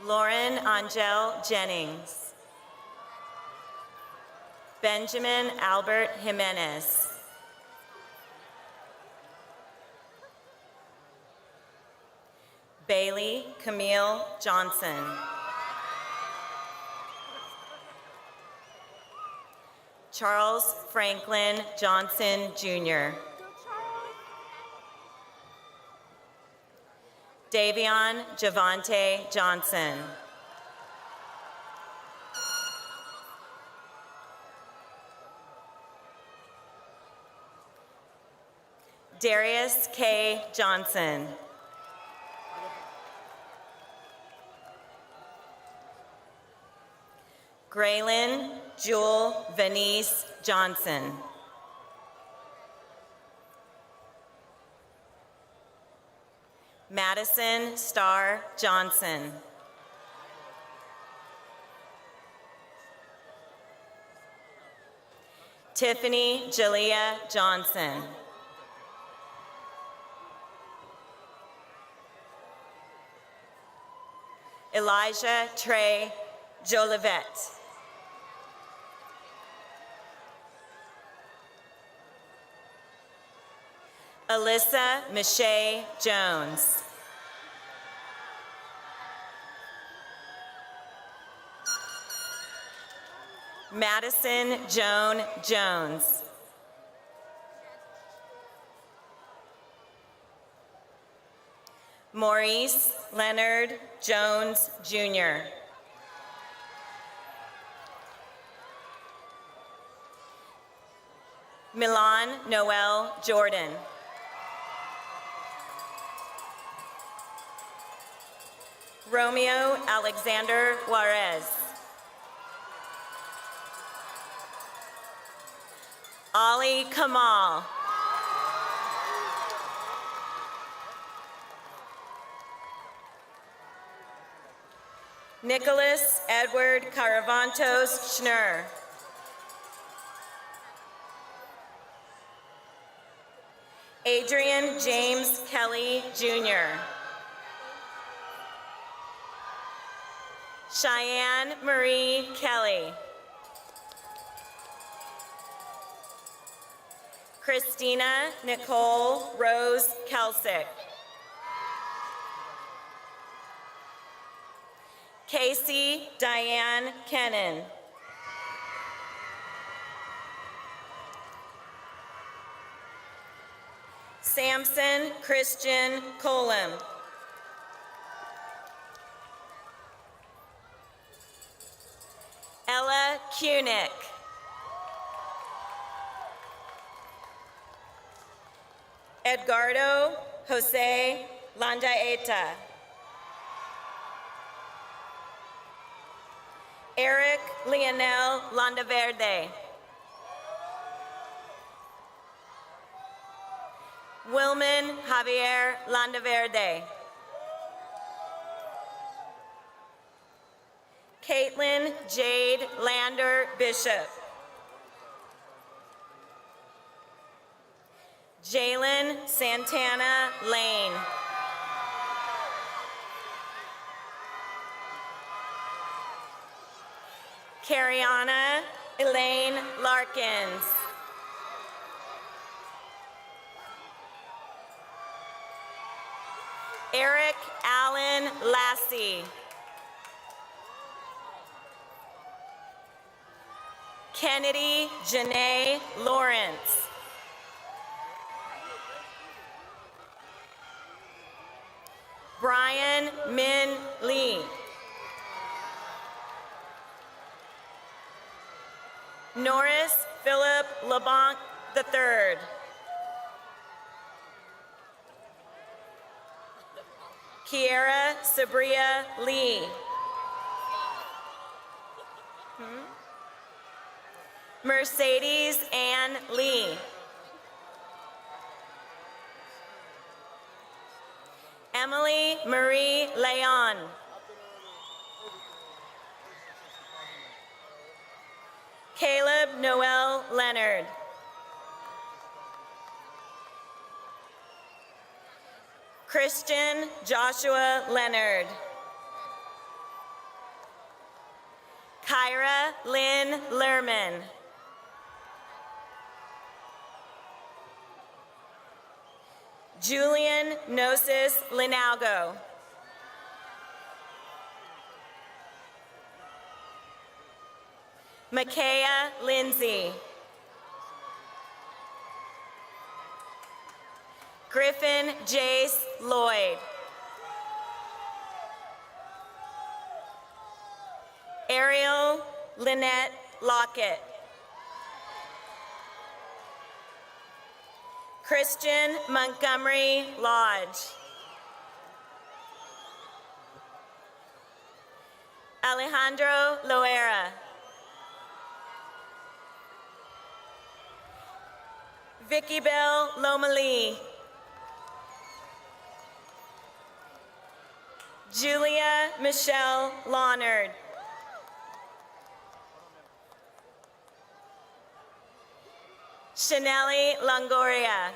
Lauren Angel Jennings. Benjamin Albert Jimenez. Bailey Camille Johnson. Charles Franklin Johnson, Jr. Davion Javante Johnson. Darius K. Johnson. Graylin Jewel Venice Johnson. Madison Starr Johnson. Tiffany Jalea Johnson. Elijah Trey Jolivet. Alyssa Michelle Jones. Madison Joan Jones. Maurice Leonard Jones, Jr. Milan Noel Jordan. Romeo Alexander Juarez. Ali Kamal. Nicholas Edward Caravantos Schnur. Adrian James Kelly, Jr. Cheyenne Marie Kelly. Christina Nicole Rose Kelsick. Casey Diane Kennan. Samson Christian Colum. Ella Kunick. Edgardo Jose Landaeta. Eric Leonel Landaverde. Wilman Javier Landaverde. Caitlin Jade Lander Bishop. Jalen Santana Lane. Cariana Elaine Larkins. Eric Allen Lassie. Kennedy Janae Lawrence. Brian Min Lee. Norris Philip LeBlanc III. Kiera Sabria Lee. Mercedes Ann Lee. Emily Marie Leon. Caleb Noel Leonard. Christian Joshua Leonard. Kyra Lynn Lerman. Julian Gnosis Linalgo. Makaya Lindsay. Griffin Jace Lloyd. Ariel Lynette Lockett. Christian Montgomery Lodge. Alejandro Loera. Vicky Bell Lomalee. Julia Michelle Lawnard. Chaneli Longoria.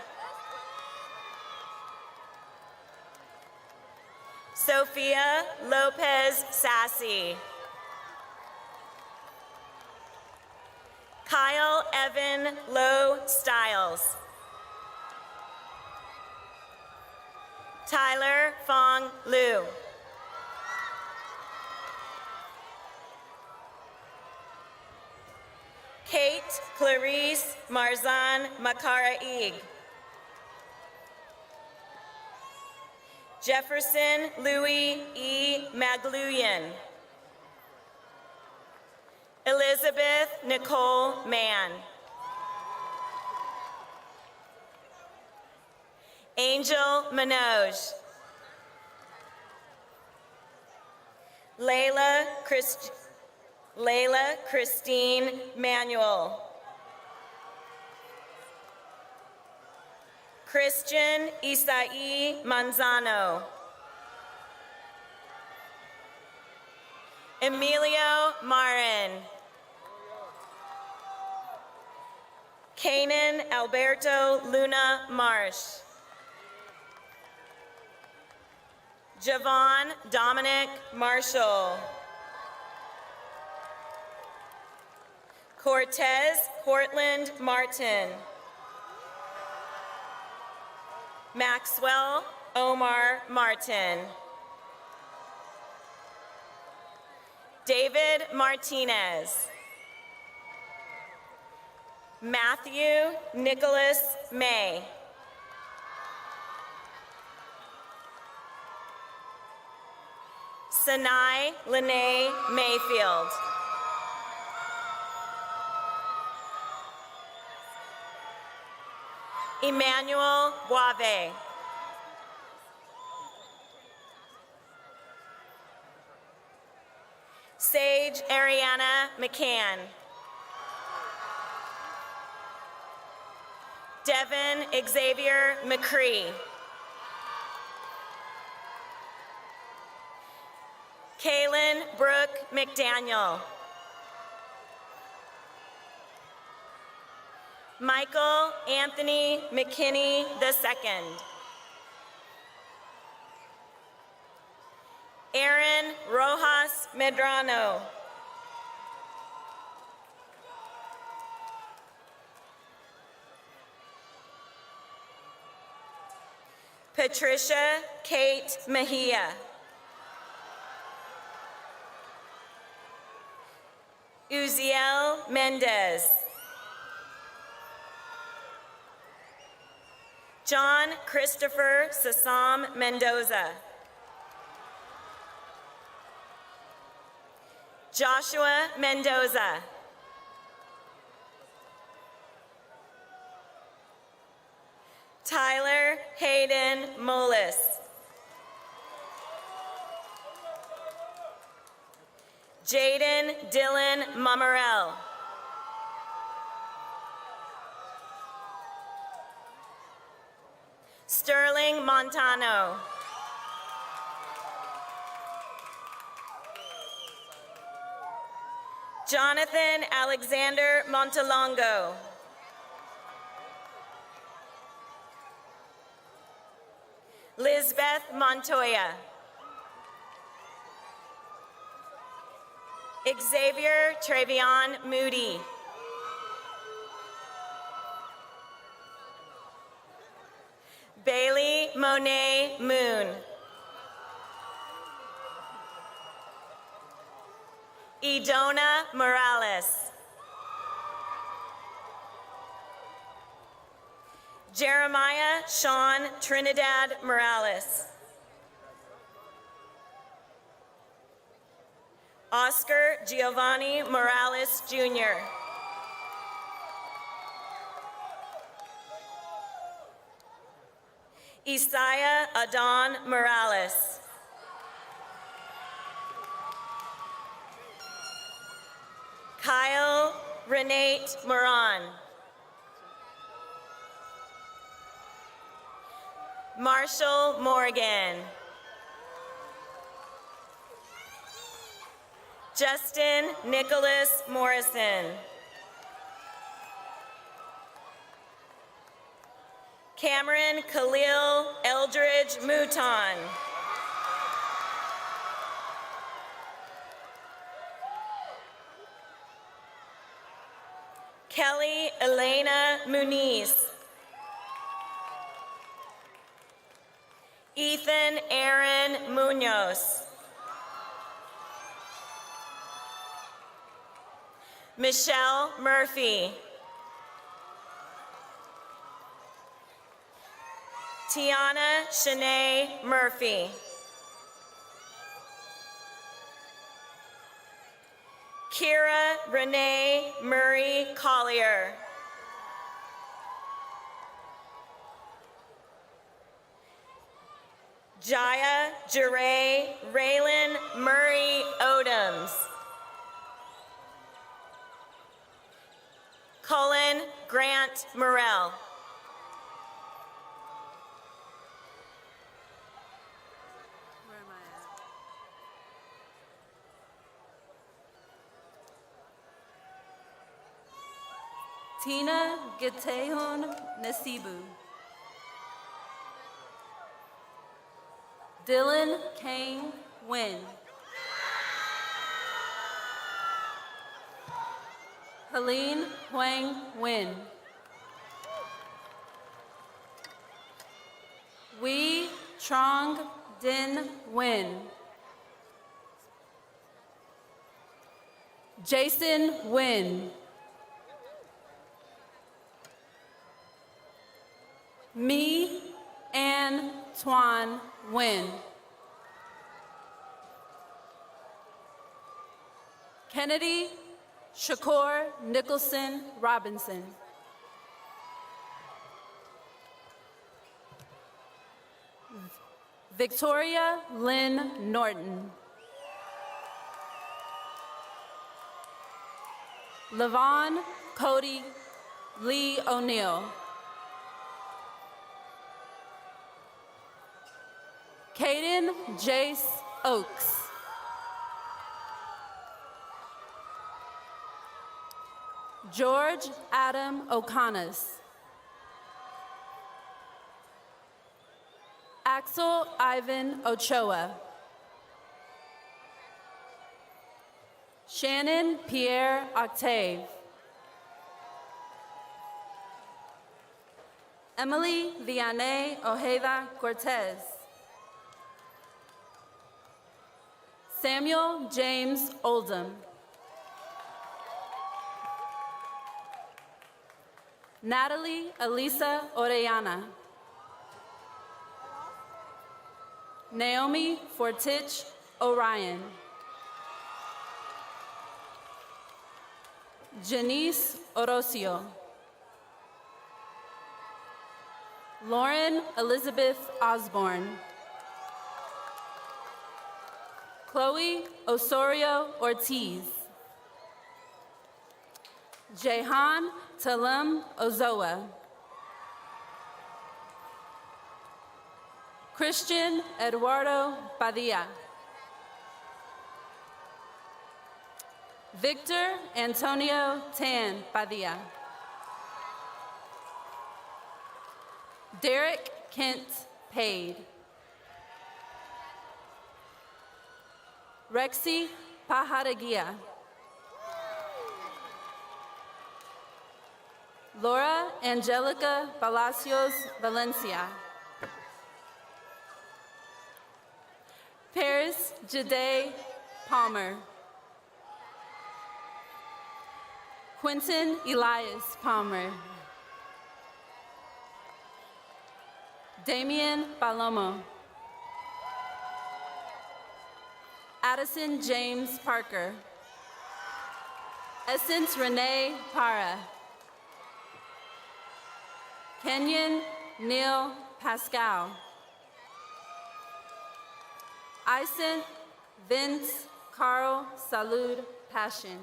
Sophia Lopez Sassy. Kyle Evan Lowe Stiles. Tyler Fong Liu. Kate Clarice Marzan Makara-Ig. Jefferson Louis E. Magluyan. Elizabeth Nicole Mann. Angel Manoj. Layla Christine Manuel. Christian Isai Manzano. Emilio Marin. Kanan Alberto Luna Marsh. Javon Dominic Marshall. Cortez Portland Martin. Maxwell Omar Martin. David Martinez. Matthew Nicholas May. Sanai Lene Mayfield. Emmanuel Boave. Sage Ariana McCann. Devin Xavier McCree. Kaylin Brooke McDaniel. Michael Anthony McKinney II. Aaron Rojas Medrano. Patricia Kate Mejia. Uziel Mendez. John Christopher Sassam Mendoza. Joshua Mendoza. Tyler Hayden Molis. Jaden Dylan Mummerell. Sterling Montano. Jonathan Alexander Montalongo. Lisbeth Montoya. Xavier Travion Moody. Bailey Monet Moon. Idona Morales. Jeremiah Sean Trinidad Morales. Oscar Giovanni Morales Jr. Isaiah Adon Morales. Kyle Renate Moran. Marshall Morgan. Justin Nicholas Morrison. Cameron Khalil Eldridge Mouton. Kelly Elena Muniz. Ethan Aaron Munoz. Michelle Murphy. Tiana Shanae Murphy. Kira Renee Murray Collier. Jaya Jeray Raylan Murray Odoms. Cullen Grant Morrell. Tina Getehon Nasibu. Dylan Kane Wynn. Helene Huang Nguyen. Wee Trong Din Nguyen. Jason Nguyen. Me Ann Tuan Nguyen. Kennedy Shakur Nicholson Robinson. Victoria Lynn Norton. Lavon Cody Lee O'Neill. Caden Jace Oaks. George Adam O'Connor. Axel Ivan Ochoa. Shannon Pierre Octave. Emily Vianney Ojeda Cortez. Samuel James Oldham. Natalie Elisa Orellana. Naomi Fortich Orion. Janice Orocio. Lauren Elizabeth Osborne. Chloe Osorio Ortiz. Jehan Talam Ozoa. Christian Eduardo Padilla. Victor Antonio Tan Padilla. Derek Kent Pade. Rexy Pajaragia. Laura Angelica Palacios Valencia. Paris Jade Palmer. Quentin Elias Palmer. Damian Palomo. Addison James Parker. Essence Renee Para. Kenyon Neil Pascal. Ison Vince Carl Salud Passion.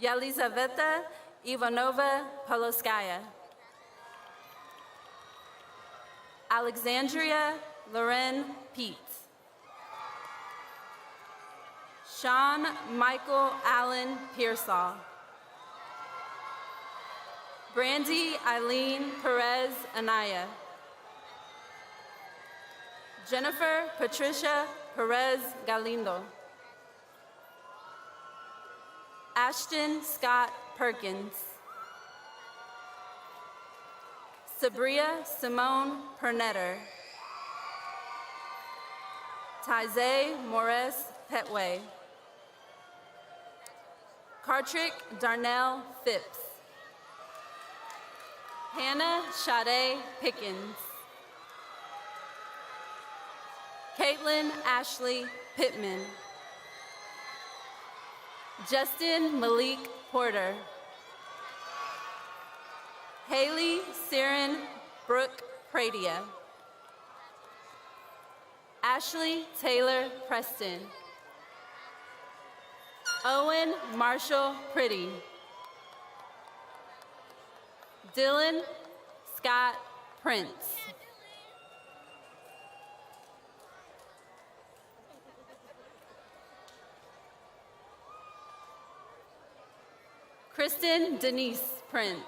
Yelizaveta Ivanova Poloskaya. Alexandria Loren Pete. Sean Michael Allen Pearsall. Brandy Eileen Perez Anaya. Jennifer Patricia Perez Galindo. Ashton Scott Perkins. Sabria Simone Pernetter. Taizé Morris Petway. Cartrick Darnell Phipps. Hannah Sade Pickens. Caitlin Ashley Pittman. Justin Malik Porter. Haley Siren Brooke Pradia. Ashley Taylor Preston. Owen Marshall Pretty. Dylan Scott Prince. Kristen Denise Prince.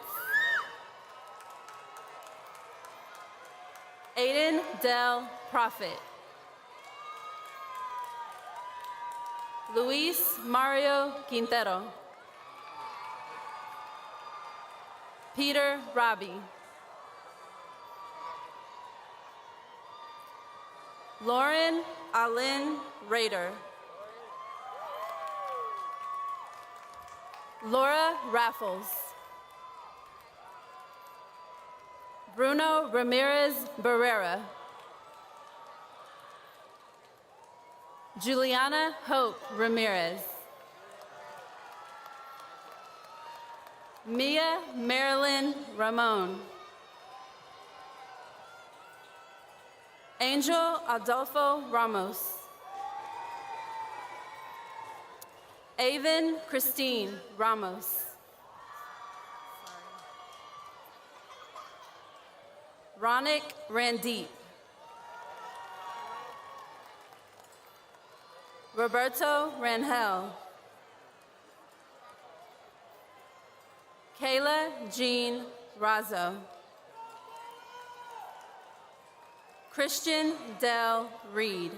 Aiden Del Prophet. Luis Mario Quintero. Peter Robbie. Lauren Alyn Rader. Laura Raffles. Bruno Ramirez Barrera. Juliana Hope Ramirez. Mia Marilyn Ramon. Angel Adolfo Ramos. Avon Christine Ramos. Ronick Randeep. Roberto Rangel. Kayla Jean Razzo. Christian Del Reed.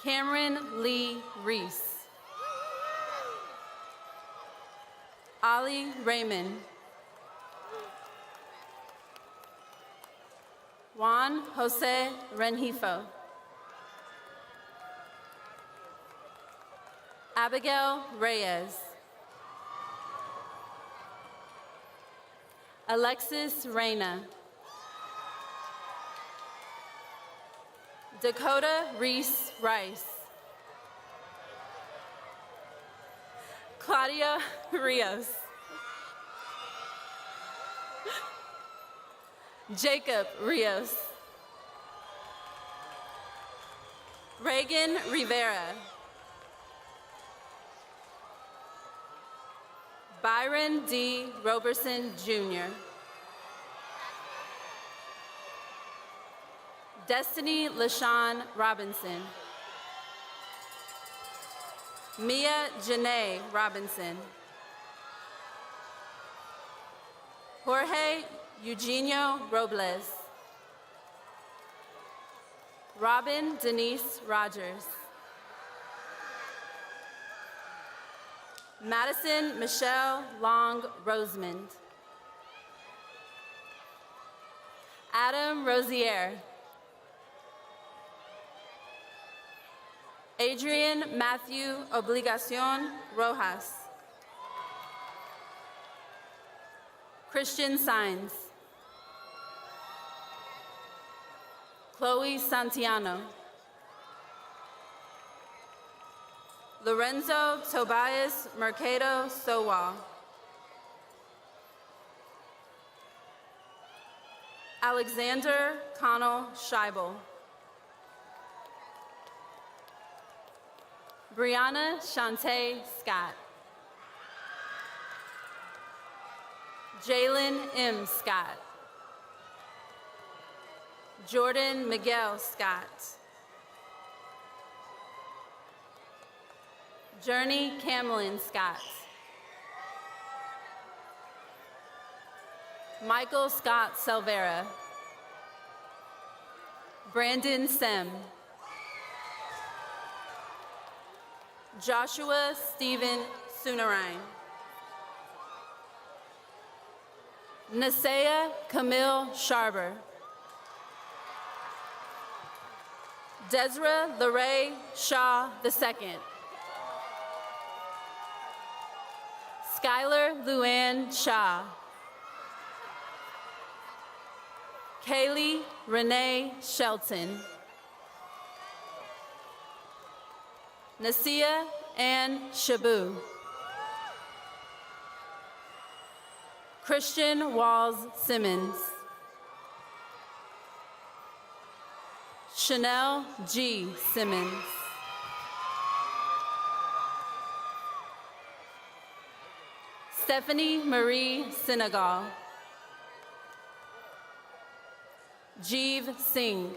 Cameron Lee Reese. Ali Raymond. Juan Jose Renjifo. Abigail Reyes. Alexis Reyna. Dakota Reese Rice. Claudia Rios. Jacob Rios. Reagan Rivera. Byron D. Roberson, Jr. Destiny LaShawn Robinson. Mia Janae Robinson. Jorge Eugenio Robles. Robin Denise Rogers. Madison Michelle Long Rosemond. Adam Rosier. Adrian Matthew Obligacion Rojas. Christian Signs. Chloe Santiano. Lorenzo Tobias Mercado Sowal. Alexander Connell Scheibel. Brianna Shantae Scott. Jalen M. Scott. Jordan Miguel Scott. Journey Camlin Scott. Michael Scott Selvera. Brandon Sem. Joshua Stephen Sunarine. Nasea Camille Sharber. Desra Larae Shaw II. Skylar Luann Shaw. Kaylee Renee Shelton. Nasia Ann Shabu. Christian Walls Simmons. Chanel G. Simmons. Stephanie Marie Senegal. Jeev Singh.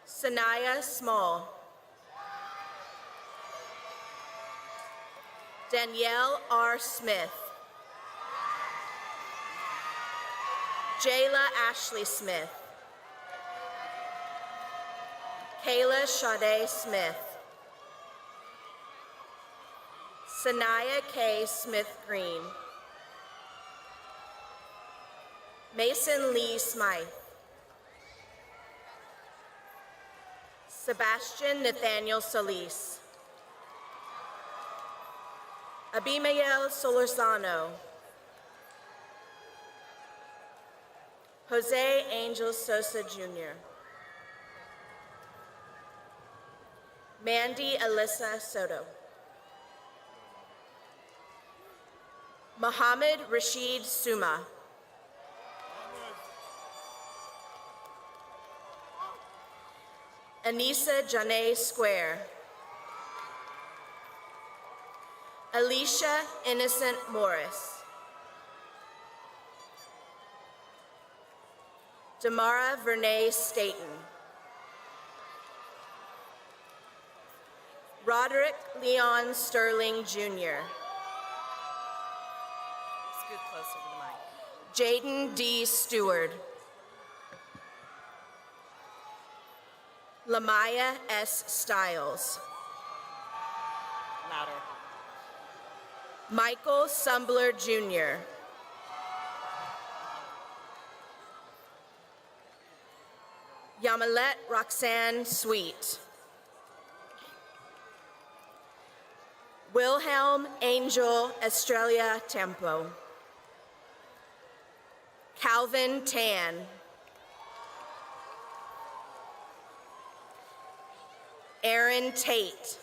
Sanaya Small. Danielle R. Smith. Jayla Ashley Smith. Kayla Sade Smith. Sanaya K. Smith Green. Mason Lee Smythe. Sebastian Nathaniel Solis. Abimael Solorzano. Jose Angel Sosa Jr. Mandy Alyssa Soto. Mohammed Rashid Suma. Anissa Janae Square. Alicia Innocent Morris. Damara Vernay Staten. Roderick Leon Sterling Jr. Scoot closer to the mic. Jaden D. Stewart. Lamaya S. Stiles. Louder. Michael Sumbler Jr. Yamilet Roxanne Sweet. Wilhelm Angel Estrella Tempo. Calvin Tan. Aaron Tate.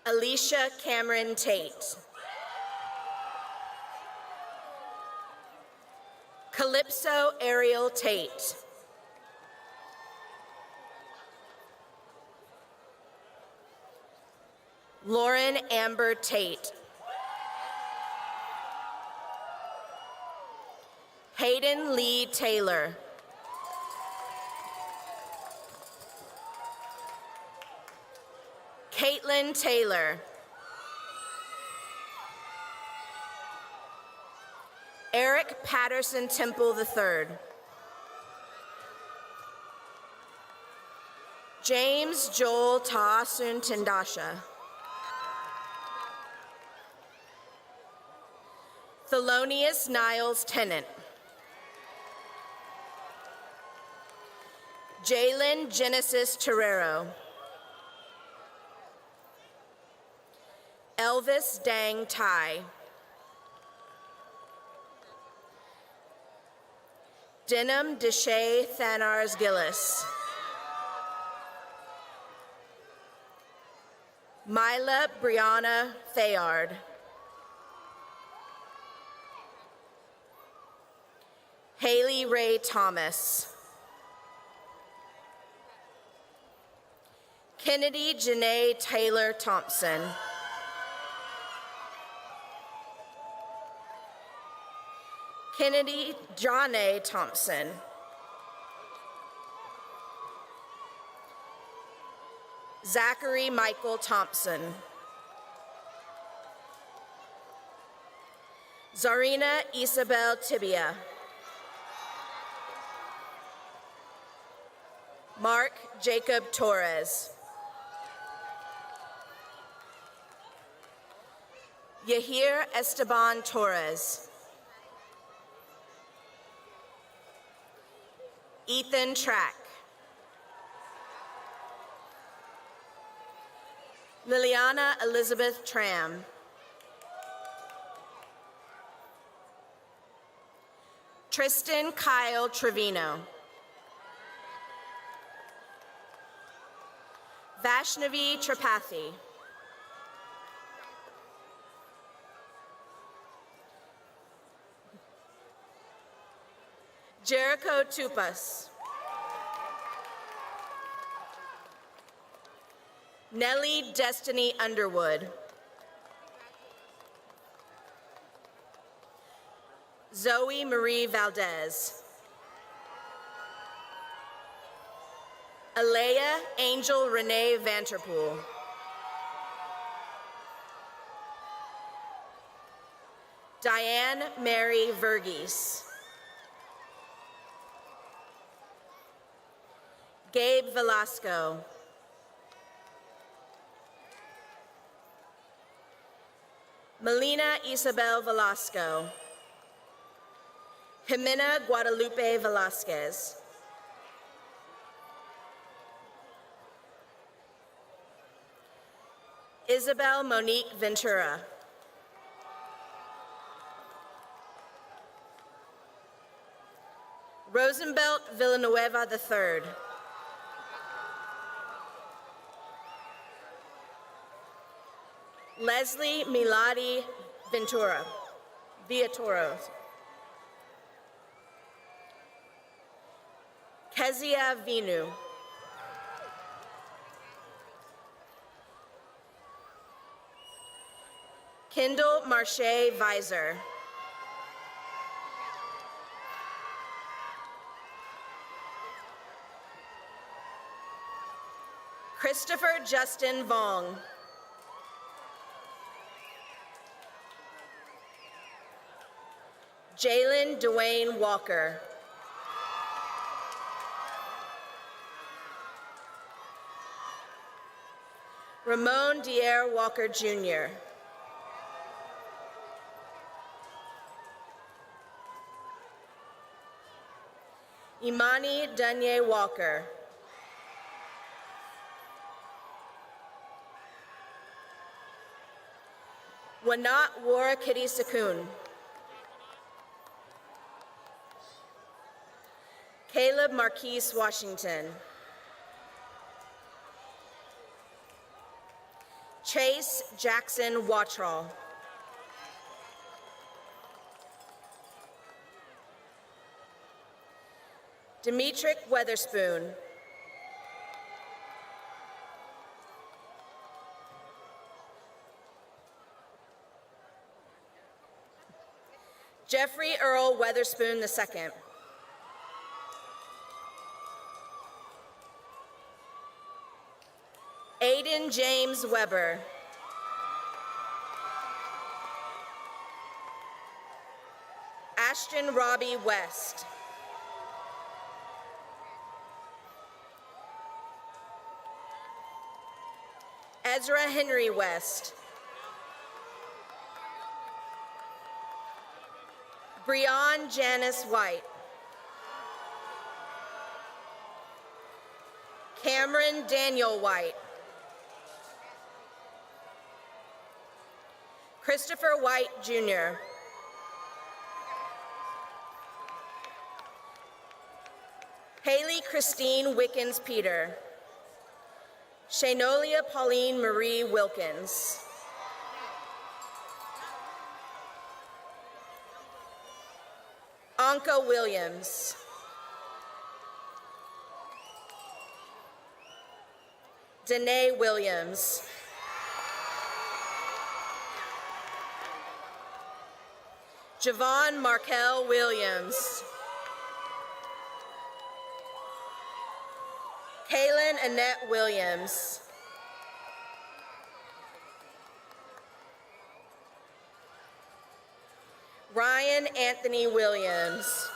Alicia Cameron Tate. Calypso Ariel Tate. Lauren Amber Tate. Hayden Lee Taylor. Caitlin Taylor. Eric Patterson Temple III. James Joel Taasun Tindasha. Thelonious Niles Tennant. Jalen Genesis Terrero. Elvis Dang Tai. Denham Deshay Thanars Gillis. Mila Brianna Thayard. Haley Ray Thomas. Kennedy Janae Taylor Thompson. Kennedy John A. Thompson. Zachary Michael Thompson. Zarina Isabel Tibia. Mark Jacob Torres. Yahir Esteban Torres. Ethan Track. Liliana Elizabeth Tram. Tristan Kyle Trevino. Vaishnavi Tripathi. Jericho Tupas. Nellie Destiny Underwood. Zoe Marie Valdez. Alea Angel Renee Vanterpool. Diane Mary Verghese. Gabe Velasco. Melina Isabel Velasco. Jimena Guadalupe Velasquez. Isabel Monique Ventura. Rosenbelt Villanueva III. Leslie Miladi Viatoro. Kezia Vinu. Kendall Marche Visor. Christopher Justin Vong. Jalen Dwayne Walker. Ramon Dier Walker Jr. Imani Dunye Walker. Wanat Wara Kitty Sakun. Caleb Marquise Washington. Chase Jackson Wattrall. Demetric Weatherspoon. Jeffrey Earl Weatherspoon II. Aiden James Weber. Ashton Robbie West. Ezra Henry West. Breon Janice White. Cameron Daniel White. Christopher White, Jr. Haley Christine Wickens Peter. Shanolia Pauline Marie Wilkins. Anka Williams. Danae Williams. Javon Markel Williams. Kaylin Annette Williams. Ryan Anthony Williams.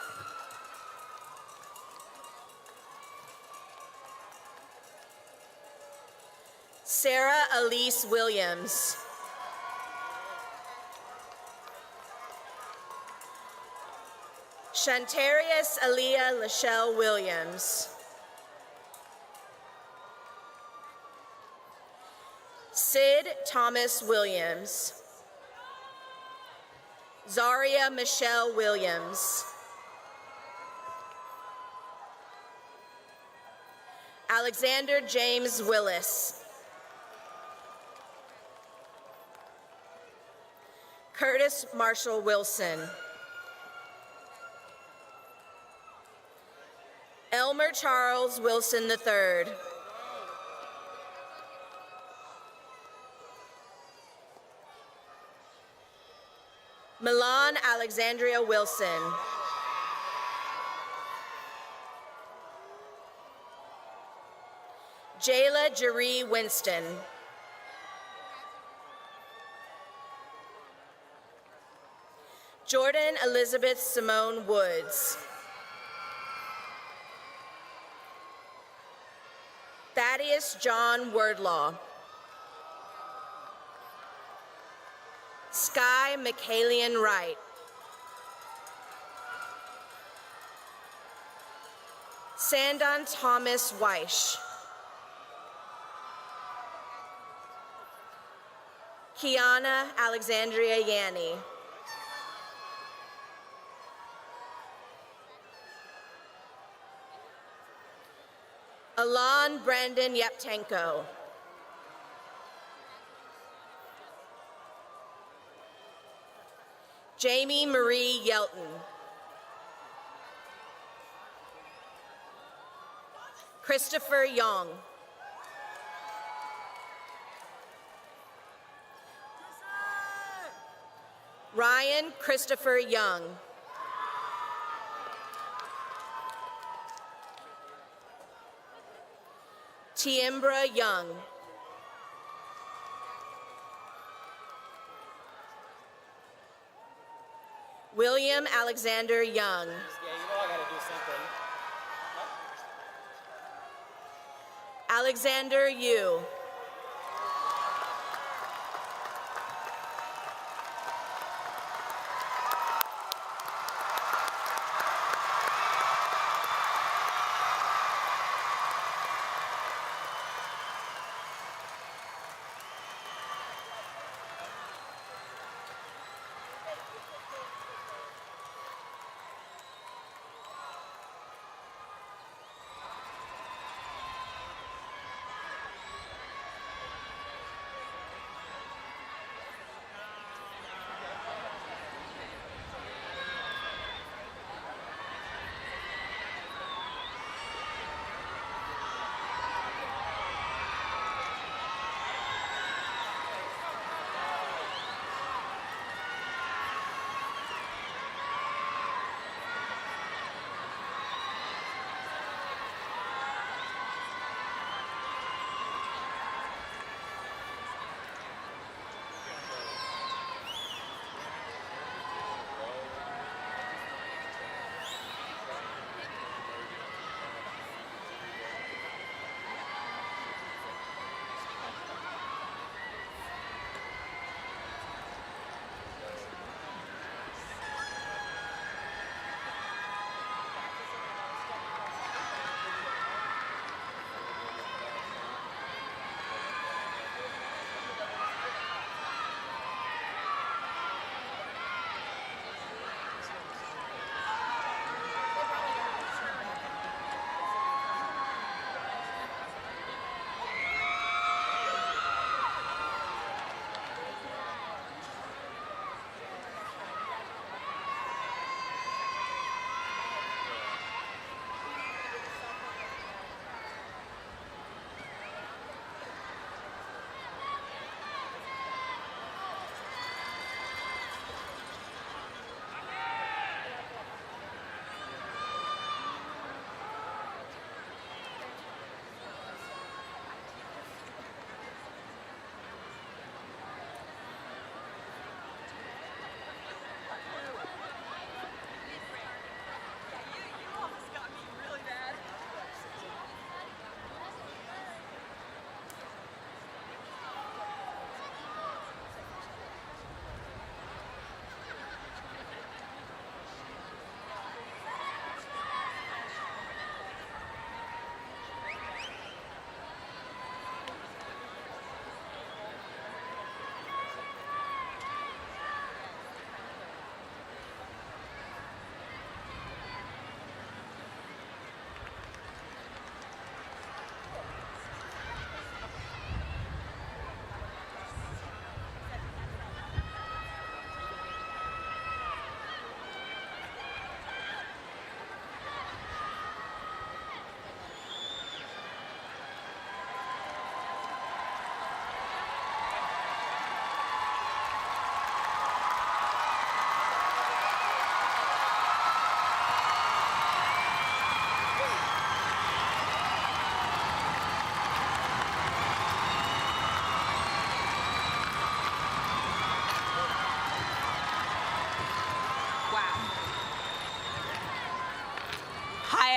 Sarah Elise Williams. Shantarius Aaliyah Lachelle Williams. Sid Thomas Williams. Zaria Michelle Williams. Alexander James Willis. Curtis Marshall Wilson. Elmer Charles Wilson III. Milan Alexandria Wilson. Jayla Jeree Winston. Jordan Elizabeth Simone Woods. Thaddeus John Wordlaw. Sky McHalian Wright. Sandon Thomas Weish. Kiana Alexandria Yanni. Alon Brandon Yeptenko. Jamie Marie Yelton. Christopher Young. Ryan Christopher Young. Tiembra Young. William Alexander Young. Yeah, you know I gotta do something. Alexander Yu.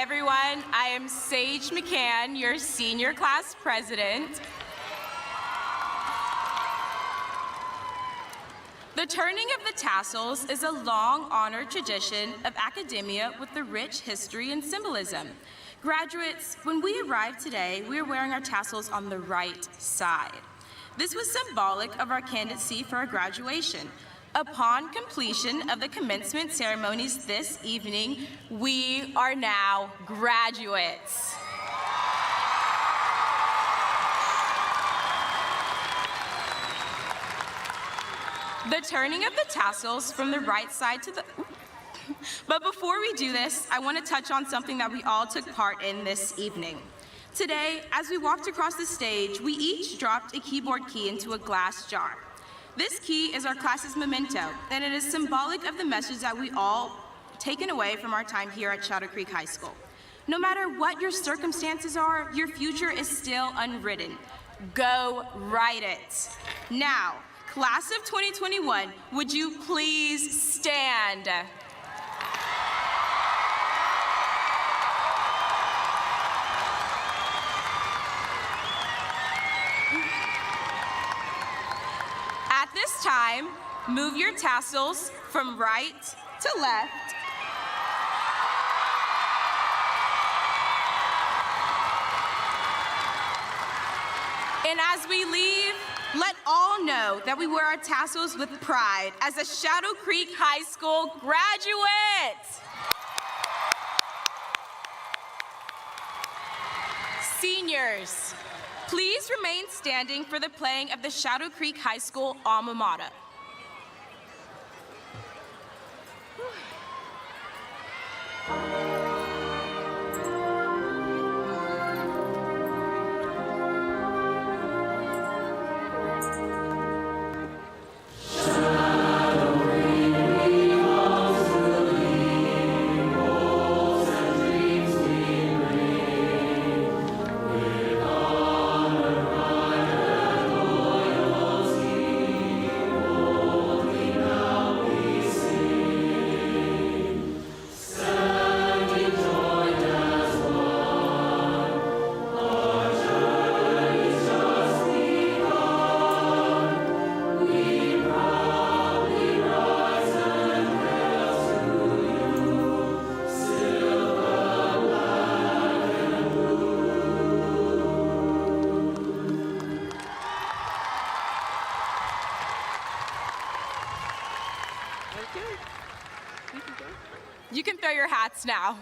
everyone. I am Sage McCann, your senior class president. The turning of the tassels is a long-honored tradition of academia with a rich history and symbolism. Graduates, when we arrived today, we are wearing our tassels on the right side. This was symbolic of our candidacy for our graduation. Upon completion of the commencement ceremonies this evening, we are now graduates. The turning of the tassels from the right side to the... But before we do this, I want to touch on something that we all took part in this evening. Today, as we walked across the stage, we each dropped a keyboard key into a glass jar. This key is our class's memento, and it is symbolic of the message that we all taken away from our time here at Shadow Creek High School. No matter what your circumstances are, your future is still unwritten. Go write it. Now, class of 2021, would you please stand? At this time, move your tassels from right to left. And as we leave, let all know that we wear our tassels with pride as a Shadow Creek High School graduate. Seniors, please remain standing for the playing of the Shadow Creek High School alma mater. You can throw your hats now.